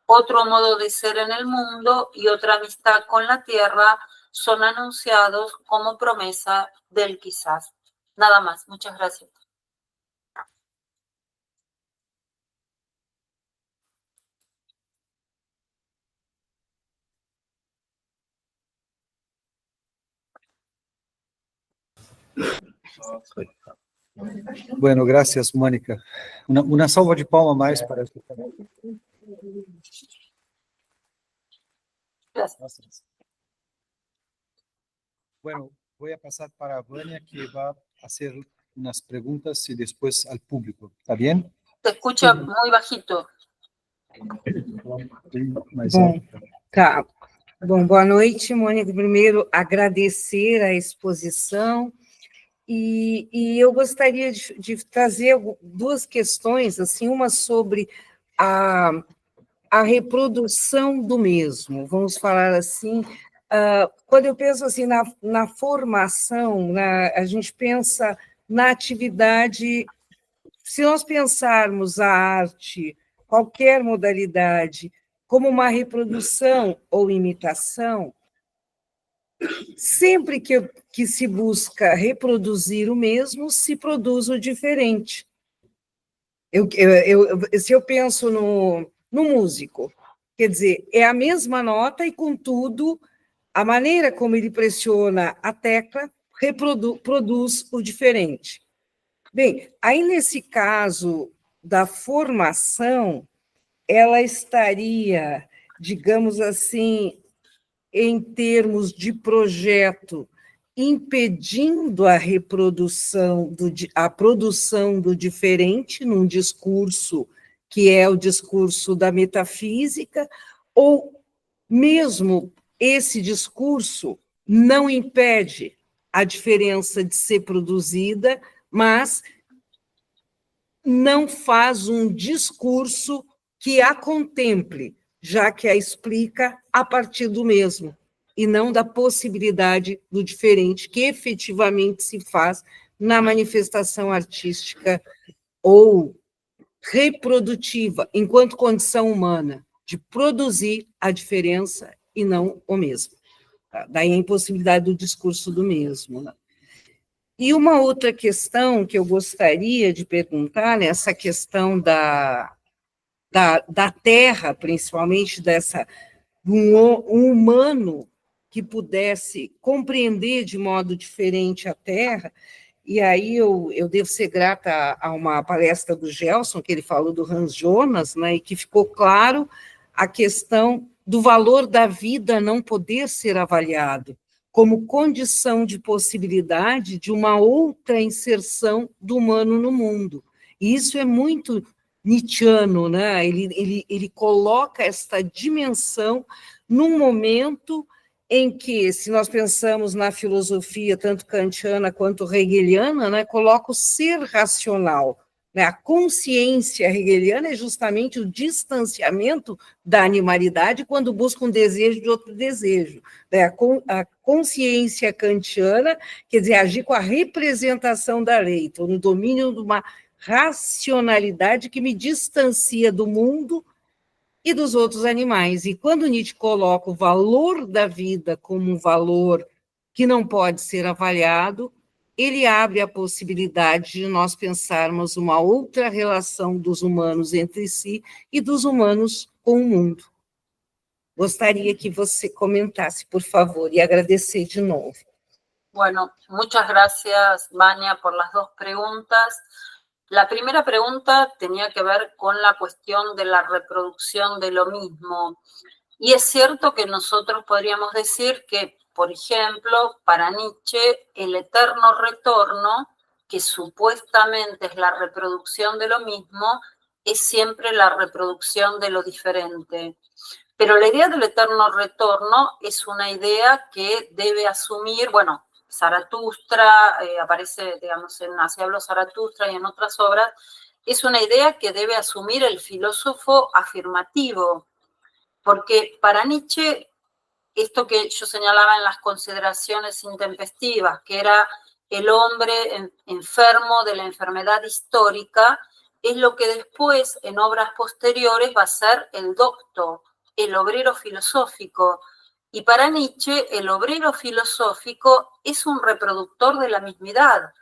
Otro modo de ser en el mundo y otra amistad con la tierra son anunciados como promesa del quizás. Nada más. Muchas gracias. Bueno, gracias, Mónica. Una salva de palmas mais para esta. Gracias. Bueno, voy a pasar para Vania, que va a hacer unas preguntas y después al público. ¿Está bien? Se escucha muy bajito. Mais Bom, alto. tá. Bom, boa noite, Mônica. Primeiro, agradecer a exposição e eu gostaria de trazer duas questões, assim, uma sobre a reprodução do mesmo, vamos falar assim. Quando eu penso assim na formação, a gente pensa na atividade. Se nós pensarmos a arte, qualquer modalidade, como uma reprodução ou imitação, sempre que se busca reproduzir o mesmo, se produz o diferente. Se eu penso no músico, quer dizer, é a mesma nota e, contudo, a maneira como ele pressiona a tecla produz o diferente. Bem, aí nesse caso da formação, ela estaria, digamos assim, em termos de projeto, impedindo a reprodução, a produção do diferente num discurso que é o discurso da metafísica, ou mesmo esse discurso não impede a diferença de ser produzida, mas não faz um discurso que a contemple, já que a explica a partir do mesmo, e não da possibilidade do diferente, que efetivamente se faz na manifestação artística ou reprodutiva, enquanto condição humana, de produzir a diferença e não o mesmo. Daí a impossibilidade do discurso do mesmo, né? E uma outra questão que eu gostaria de perguntar, né, essa questão da Terra, principalmente um humano que pudesse compreender de modo diferente a Terra, e aí eu devo ser grata a uma palestra do Gelson, que ele falou do Hans Jonas, né, e que ficou claro a questão do valor da vida não poder ser avaliado como condição de possibilidade de uma outra inserção do humano no mundo. E isso é muito nietzschiano, né? Ele coloca esta dimensão num momento em que, se nós pensamos na filosofia, tanto kantiana quanto hegeliana, né, coloca o ser racional. Né? A consciência hegeliana é justamente o distanciamento da animalidade quando busca um desejo de outro desejo. Né? A consciência kantiana, quer dizer, agir com a representação da lei, então, no domínio de uma racionalidade que me distancia do mundo e dos outros animais. E quando Nietzsche coloca o valor da vida como um valor que não pode ser avaliado, ele abre a possibilidade de nós pensarmos uma outra relação dos humanos entre si e dos humanos com o mundo. Gostaria que você comentasse, por favor, e agradecer de novo. Bueno, muchas gracias, Vania, por las dos preguntas. La primera pregunta tenía que ver con la cuestión de la reproducción de lo mismo. Y es cierto que nosotros podríamos decir que, por ejemplo, para Nietzsche, el eterno retorno, que supuestamente es la reproducción de lo mismo, es siempre la reproducción de lo diferente. Pero la idea del eterno retorno es una idea que debe asumir, bueno, Zaratustra, aparece, digamos, en Así habló Zaratustra y en otras obras, es una idea que debe asumir el filósofo afirmativo, porque para Nietzsche, esto que yo señalaba en las consideraciones intempestivas, que era el hombre enfermo de la enfermedad histórica, es lo que después, en obras posteriores, va a ser el docto, el obrero filosófico. Y para Nietzsche, el obrero filosófico es un reproductor de la mismidad.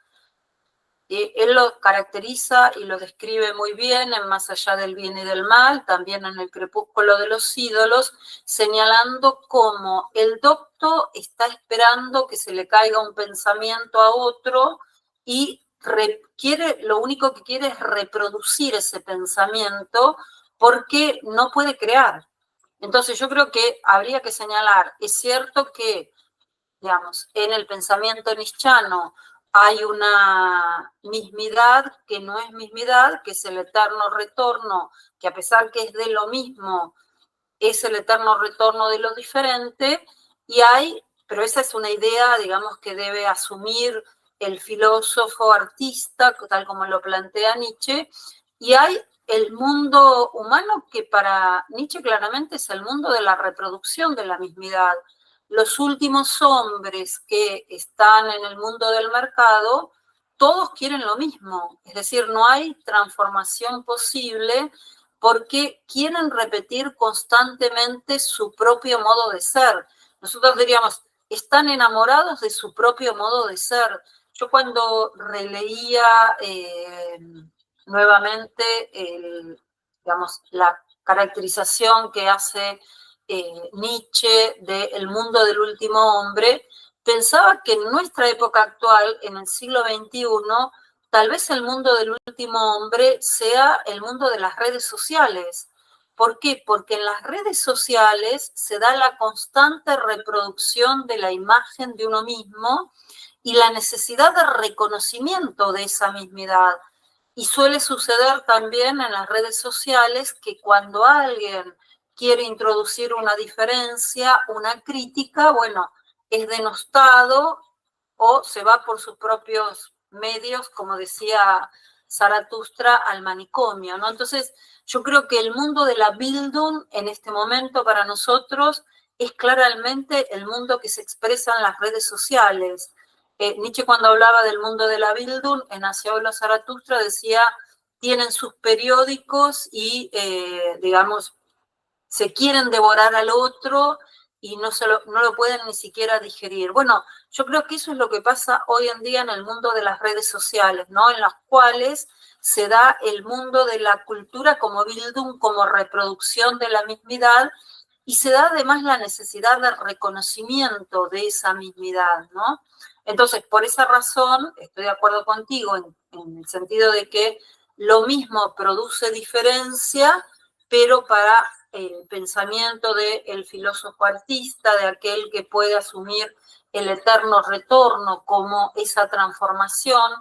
Él lo caracteriza y lo describe muy bien en Más allá del bien y del mal, también en El crepúsculo de los ídolos, señalando cómo el docto está esperando que se le caiga un pensamiento a otro y lo único que quiere es reproducir ese pensamiento porque no puede crear. Entonces yo creo que habría que señalar, es cierto que, digamos, en el pensamiento nietzscheano hay una mismidad que no es mismidad, que es el eterno retorno, que a pesar que es de lo mismo, es el eterno retorno de lo diferente, pero esa es una idea, digamos, que debe asumir el filósofo artista, tal como lo plantea Nietzsche, y hay el mundo humano que para Nietzsche claramente es el mundo de la reproducción de la mismidad. Los últimos hombres que están en el mundo del mercado, todos quieren lo mismo, es decir, no hay transformación posible porque quieren repetir constantemente su propio modo de ser. Nosotros diríamos, están enamorados de su propio modo de ser. Yo cuando releía nuevamente digamos, la caracterización que hace Nietzsche del mundo del último hombre, pensaba que en nuestra época actual, en el siglo XXI, tal vez el mundo del último hombre sea el mundo de las redes sociales. ¿Por qué? Porque en las redes sociales se da la constante reproducción de la imagen de uno mismo y la necesidad de reconocimiento de esa mismidad. Y suele suceder también en las redes sociales que cuando alguien quiere introducir una diferencia, una crítica, bueno, es denostado o se va por sus propios medios, como decía Zaratustra, al manicomio, ¿no? Entonces, yo creo que el mundo de la Bildung en este momento para nosotros es claramente el mundo que se expresa en las redes sociales. Nietzsche cuando hablaba del mundo de la Bildung, en Hacia hoy los Zaratustra, decía, tienen sus periódicos y, digamos, se quieren devorar al otro y no lo pueden ni siquiera digerir. Bueno, yo creo que eso es lo que pasa hoy en día en el mundo de las redes sociales, ¿no? En las cuales se da el mundo de la cultura como Bildung, como reproducción de la mismidad, y se da además la necesidad de reconocimiento de esa mismidad, ¿no? Entonces, por esa razón, estoy de acuerdo contigo en el sentido de que lo mismo produce diferencia, pero para el pensamiento del filósofo artista, de aquel que puede asumir el eterno retorno como esa transformación,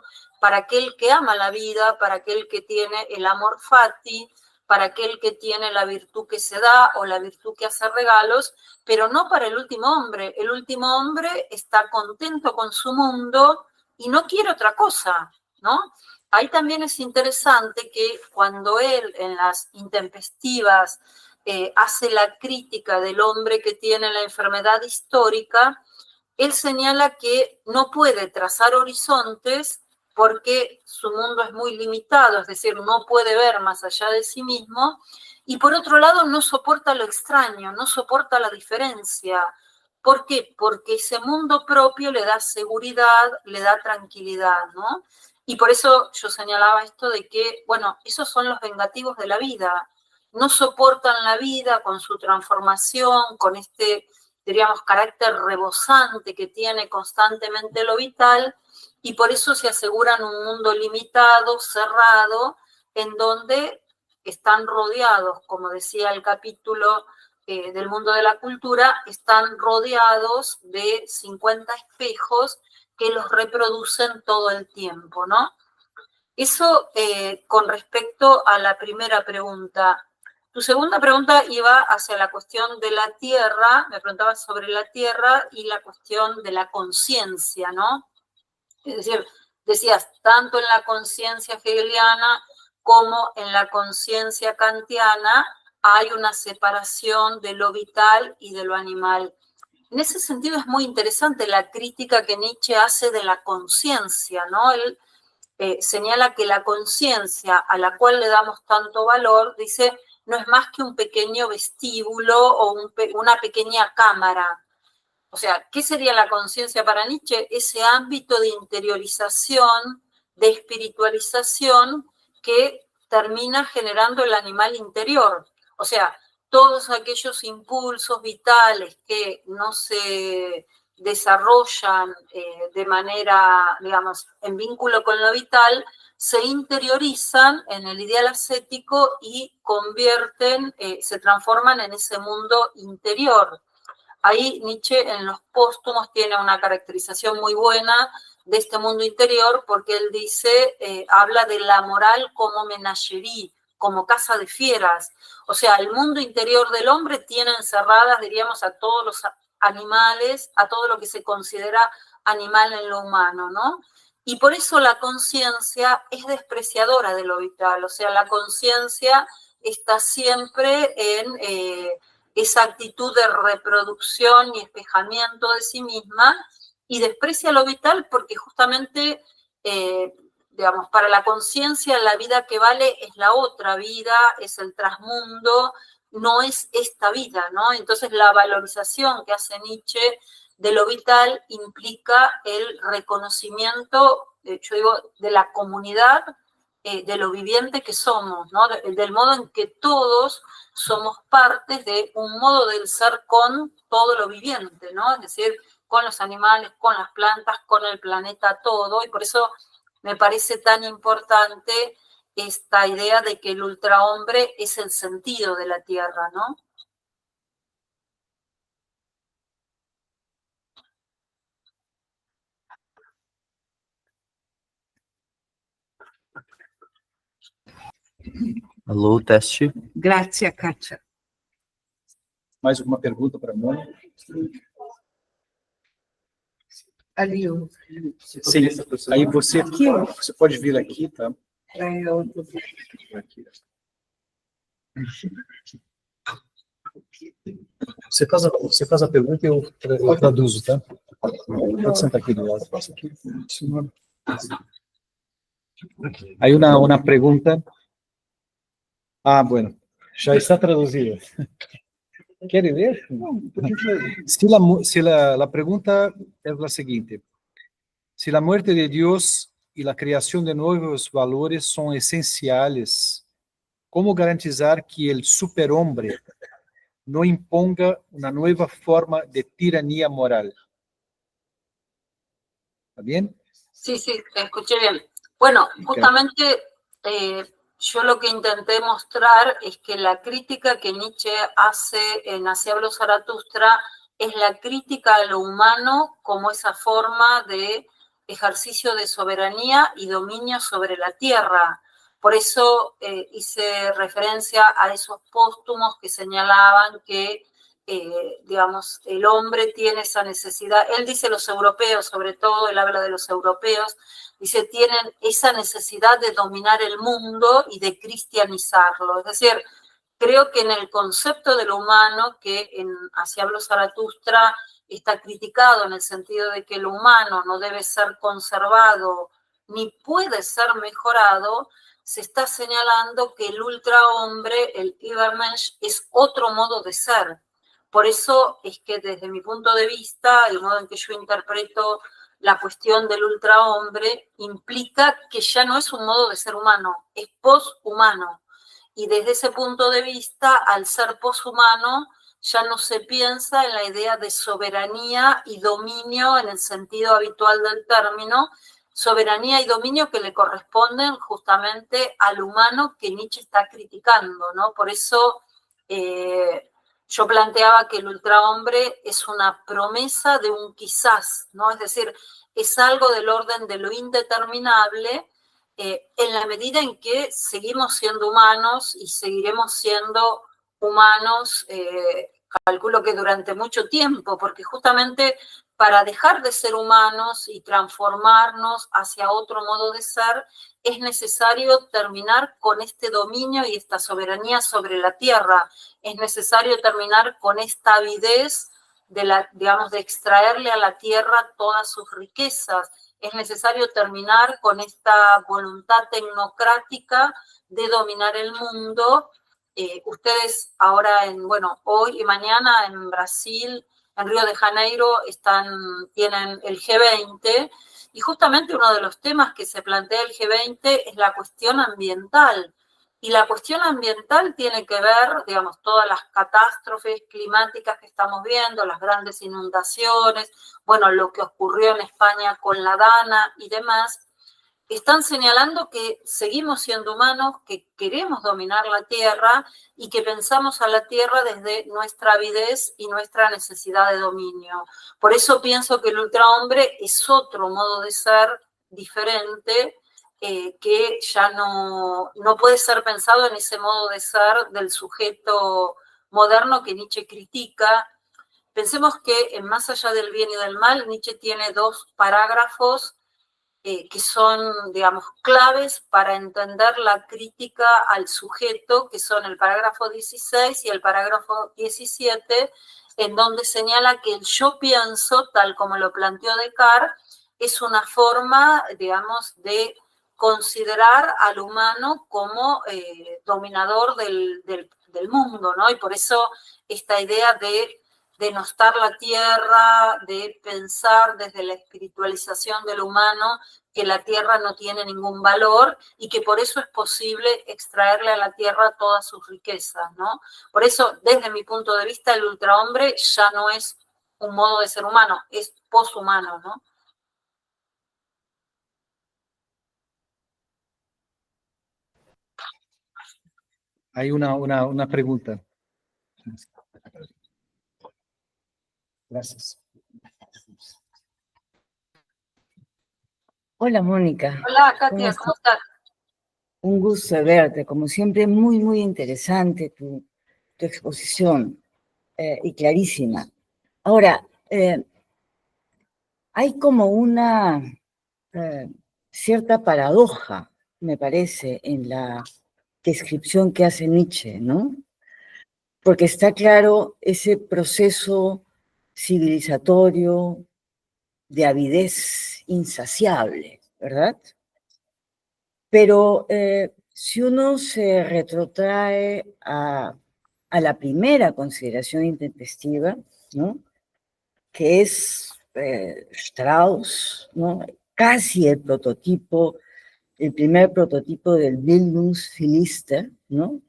para aquel que ama la vida, para aquel que tiene el amor fati, para aquel que tiene la virtud que se da o la virtud que hace regalos, pero no para el último hombre. El último hombre está contento con su mundo y no quiere otra cosa, ¿no? Ahí también es interesante que cuando él en las intempestivas hace la crítica del hombre que tiene la enfermedad histórica, él señala que no puede trazar horizontes porque su mundo es muy limitado, es decir, no puede ver más allá de sí mismo, y por otro lado no soporta lo extraño, no soporta la diferencia. ¿Por qué? Porque ese mundo propio le da seguridad, le da tranquilidad, ¿no? Y por eso yo señalaba esto de que, bueno, esos son los vengativos de la vida. No soportan la vida con su transformación, con este, diríamos, carácter rebosante que tiene constantemente lo vital, y por eso se aseguran un mundo limitado, cerrado, en donde están rodeados, como decía el capítulo del mundo de la cultura, están rodeados de 50 espejos que los reproducen todo el tiempo, ¿no? Eso con respecto a la primera pregunta. Tu segunda pregunta iba hacia la cuestión de la tierra, me preguntabas sobre la tierra y la cuestión de la conciencia, ¿no? Es decir, decías, tanto en la conciencia hegeliana como en la conciencia kantiana hay una separación de lo vital y de lo animal. En ese sentido es muy interesante la crítica que Nietzsche hace de la conciencia, ¿no? Él señala que la conciencia a la cual le damos tanto valor, dice, no es más que un pequeño vestíbulo o una pequeña cámara. O sea, ¿qué sería la conciencia para Nietzsche? Ese ámbito de interiorización de espiritualización que termina generando el animal interior. O sea, todos aquellos impulsos vitales que no se desarrollan de manera, digamos, en vínculo con lo vital, se interiorizan en el ideal ascético y convierten, se transforman en ese mundo interior. Ahí Nietzsche en los póstumos tiene una caracterización muy buena de este mundo interior, porque él dice, habla de la moral como menagerie, como casa de fieras. O sea, el mundo interior del hombre tiene encerradas, diríamos, a todos los animales, a todo lo que se considera animal en lo humano, ¿no? Y por eso la conciencia es despreciadora de lo vital, o sea, la conciencia está siempre en esa actitud de reproducción y espejamiento de sí misma, y desprecia lo vital porque justamente, digamos, para la conciencia la vida que vale es la otra vida, es el trasmundo, no es esta vida, ¿no? Entonces la valorización que hace Nietzsche de lo vital implica el reconocimiento, yo digo, de la comunidad, de lo viviente que somos, ¿no? Del modo en que todos somos partes de un modo del ser con todo lo viviente, ¿no? Es decir, con los animales, con las plantas, con el planeta todo, y por eso me parece tan importante esta idea de que el ultrahombre es el sentido de la Tierra, ¿no? Alô, teste. Grazie, Kátia. Mais alguma pergunta para a Mônica? Ali, ó. Sim, aí você pode vir aqui, tá? Aqui. Você faz a pergunta e eu traduzo, tá? Pode sentar aqui do lado. Hay una pregunta. Ah, bueno, ya está traducida. ¿Quiere leer? La pregunta es la siguiente. Si la muerte de Dios y la creación de nuevos valores son esenciales, ¿cómo garantizar que el superhombre no imponga una nueva forma de tiranía moral? ¿Está bien? Sí, sí, te escuché bien. Bueno, justamente yo lo que intenté mostrar es que la crítica que Nietzsche hace en Así habló Zaratustra es la crítica a lo humano como esa forma de ejercicio de soberanía y dominio sobre la tierra. Por eso hice referencia a esos póstumos que señalaban que, digamos, el hombre tiene esa necesidad. Él dice los europeos, sobre todo, él habla de los europeos, dice, tienen esa necesidad de dominar el mundo y de cristianizarlo. Es decir, creo que en el concepto de lo humano, que en Así habló Zaratustra está criticado en el sentido de que lo humano no debe ser conservado ni puede ser mejorado, se está señalando que el ultrahombre, el Übermensch, es otro modo de ser. Por eso es que desde mi punto de vista, el modo en que yo interpreto la cuestión del ultrahombre implica que ya no es un modo de ser humano, es poshumano. Y desde ese punto de vista, al ser poshumano, ya no se piensa en la idea de soberanía y dominio en el sentido habitual del término, soberanía y dominio que le corresponden justamente al humano que Nietzsche está criticando, ¿no? Por eso yo planteaba que el ultrahombre es una promesa de un quizás, ¿no? Es decir, es algo del orden de lo indeterminable, en la medida en que seguimos siendo humanos y seguiremos siendo humanos, calculo que durante mucho tiempo, porque justamente para dejar de ser humanos y transformarnos hacia otro modo de ser, es necesario terminar con este dominio y esta soberanía sobre la tierra. Es necesario terminar con esta avidez de, digamos, de extraerle a la tierra todas sus riquezas. Es necesario terminar con esta voluntad tecnocrática de dominar el mundo. Ustedes ahora, hoy y mañana en Brasil, en Río de Janeiro, tienen el G20, Y justamente uno de los temas que se plantea el G20 es la cuestión ambiental. Y la cuestión ambiental tiene que ver, digamos, todas las catástrofes climáticas que estamos viendo, las grandes inundaciones, bueno, lo que ocurrió en España con la Dana y demás, están señalando que seguimos siendo humanos, que queremos dominar la Tierra y que pensamos a la Tierra desde nuestra avidez y nuestra necesidad de dominio. Por eso pienso que el ultrahombre es otro modo de ser diferente, que ya no puede ser pensado en ese modo de ser del sujeto moderno que Nietzsche critica. Pensemos que en Más allá del bien y del mal, Nietzsche tiene 2 parágrafos que son, digamos, claves para entender la crítica al sujeto, que son el parágrafo 16 y el parágrafo 17, en donde señala que el yo pienso, tal como lo planteó Descartes, es una forma, digamos, de considerar al humano como dominador del mundo, ¿no? Y por eso esta idea de denostar la tierra, de pensar desde la espiritualización del humano que la tierra no tiene ningún valor y que por eso es posible extraerle a la tierra todas sus riquezas, ¿no? Por eso, desde mi punto de vista, el ultrahombre ya no es un modo de ser humano, es poshumano, ¿no? Hay una pregunta. Gracias. Hola, Mónica. Hola, Katia, ¿cómo estás? Un gusto de verte. Como siempre, muy, muy interesante tu exposición y clarísima. Ahora, hay como una cierta paradoja, me parece, en la descripción que hace Nietzsche, ¿no? Porque está claro ese proceso civilizatorio de avidez insaciable, ¿verdad? Pero si uno se retrotrae a la primera consideración intempestiva, ¿no? Que es Strauss, ¿no? Casi el prototipo, el primer prototipo del Bildungsphilister, ¿no?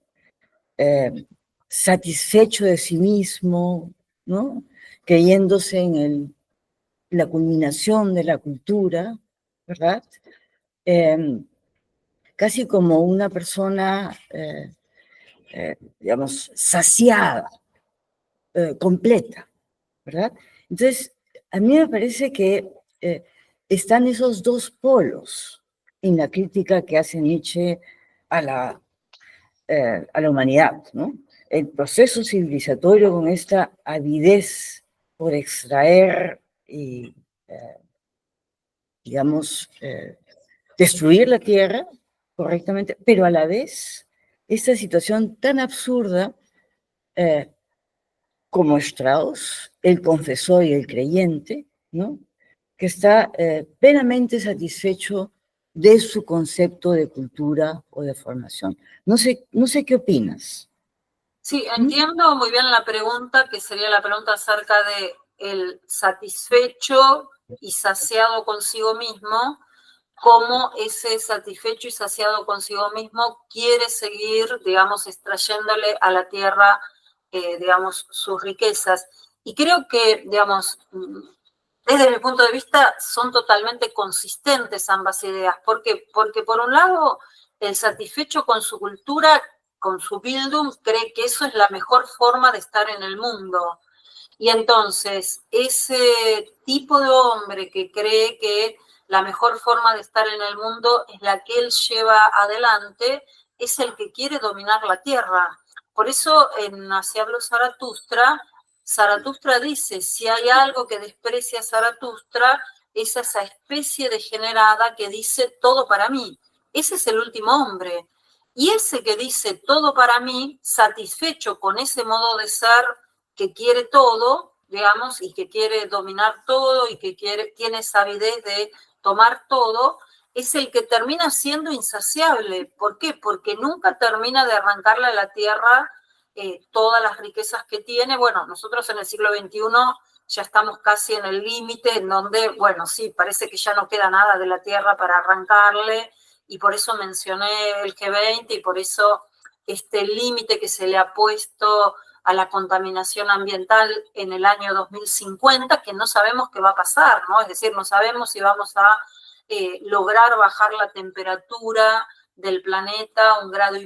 Satisfecho de sí mismo, ¿no? Creyéndose en la culminación de la cultura, ¿verdad? Casi como una persona, digamos, saciada, completa, ¿verdad? Entonces, a mí me parece que están esos 2 polos en la crítica que hace Nietzsche a la humanidad, ¿no? El proceso civilizatorio con esta avidez por extraer y, digamos, destruir la tierra correctamente, pero a la vez esta situación tan absurda como Strauss, el confesor y el creyente, ¿no? Que está plenamente satisfecho de su concepto de cultura o de formación. No sé qué opinas. Sí, entiendo muy bien la pregunta, que sería la pregunta acerca de el satisfecho y saciado consigo mismo, cómo ese satisfecho y saciado consigo mismo quiere seguir, digamos, extrayéndole a la tierra, digamos, sus riquezas. Y creo que, digamos, desde mi punto de vista, son totalmente consistentes ambas ideas. ¿Por qué? Porque por un lado, el satisfecho con su cultura, con su Bildung, cree que eso es la mejor forma de estar en el mundo. Y entonces, ese tipo de hombre que cree que la mejor forma de estar en el mundo es la que él lleva adelante, es el que quiere dominar la tierra. Por eso, en Así habló Zaratustra, Zaratustra dice, si hay algo que desprecia a Zaratustra, es esa especie degenerada que dice todo para mí. Ese es el último hombre. Y ese que dice todo para mí, satisfecho con ese modo de ser que quiere todo, digamos, y que quiere dominar todo y que tiene esa avidez de tomar todo, es el que termina siendo insaciable. ¿Por qué? Porque nunca termina de arrancarle a la tierra todas las riquezas que tiene. Bueno, nosotros en el siglo XXI ya estamos casi en el límite en donde, bueno, sí, parece que ya no queda nada de la Tierra para arrancarle, y por eso mencioné el G20 y por eso este límite que se le ha puesto a la contaminación ambiental en el año 2050, que no sabemos qué va a pasar, ¿no? Es decir, no sabemos si vamos a lograr bajar la temperatura del planeta 1,5 grados,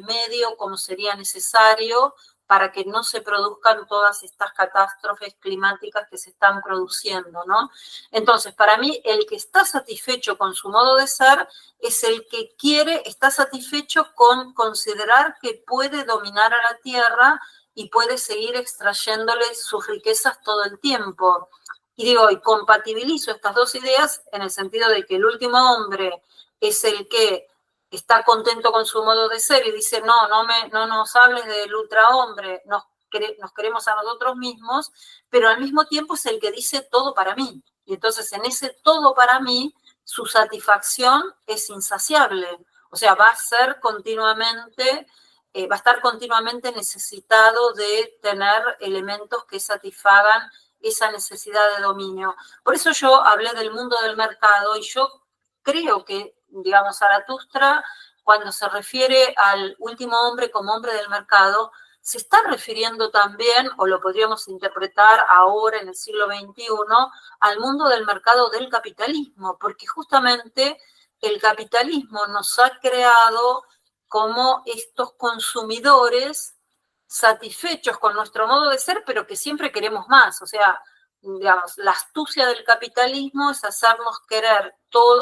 como sería necesario para que no se produzcan todas estas catástrofes climáticas que se están produciendo, ¿no? Entonces, para mí, el que está satisfecho con su modo de ser es el que está satisfecho con considerar que puede dominar a la Tierra y puede seguir extrayéndole sus riquezas todo el tiempo. Y digo, y compatibilizo estas dos ideas en el sentido de que el último hombre es el que está contento con su modo de ser y dice, no nos hables del ultrahombre, nos queremos a nosotros mismos, pero al mismo tiempo es el que dice todo para mí. Y entonces en ese todo para mí, su satisfacción es insaciable. O sea, va a estar continuamente necesitado de tener elementos que satisfagan esa necesidad de dominio. Por eso yo hablé del mundo del mercado y yo creo que, digamos, Zaratustra, cuando se refiere al último hombre como hombre del mercado, se está refiriendo también, o lo podríamos interpretar ahora en el siglo XXI, al mundo del mercado del capitalismo, porque justamente el capitalismo nos ha creado como estos consumidores satisfechos con nuestro modo de ser, pero que siempre queremos más. O sea, digamos, la astucia del capitalismo es hacernos querer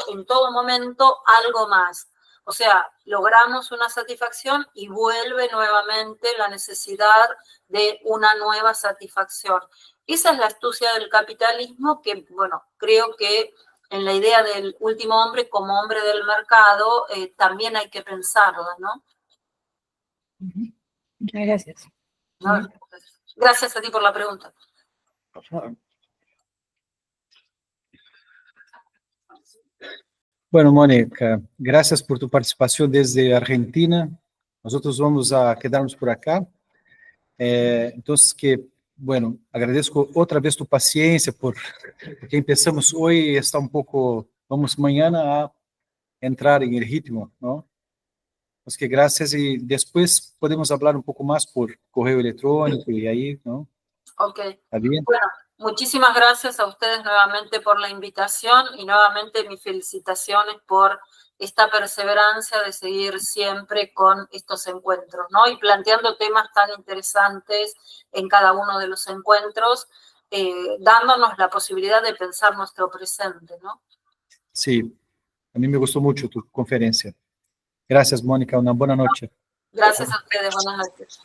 en todo momento algo más. O sea, logramos una satisfacción y vuelve nuevamente la necesidad de una nueva satisfacción. Esa es la astucia del capitalismo que, bueno, creo que en la idea del último hombre como hombre del mercado también hay que pensarla, ¿no? Muchas gracias. ¿No? Gracias a ti por la pregunta. Por favor. Bueno, Mónica, gracias por tu participación desde Argentina. Nosotros vamos a quedarnos por acá. Entonces, bueno, agradezco otra vez tu paciencia porque empezamos hoy, está un poco, vamos mañana a entrar en el ritmo, ¿no? Pues que gracias y después podemos hablar un poco más por correo electrónico y ahí, ¿no? Ok. ¿Está bien? Bueno, muchísimas gracias a ustedes nuevamente por la invitación y nuevamente mis felicitaciones por esta perseverancia de seguir siempre con estos encuentros, ¿no? Y planteando temas tan interesantes en cada uno de los encuentros, dándonos la posibilidad de pensar nuestro presente, ¿no? Sí, a mí me gustó mucho tu conferencia. Gracias, Mónica, una buena noche. Gracias a ustedes, buenas noches.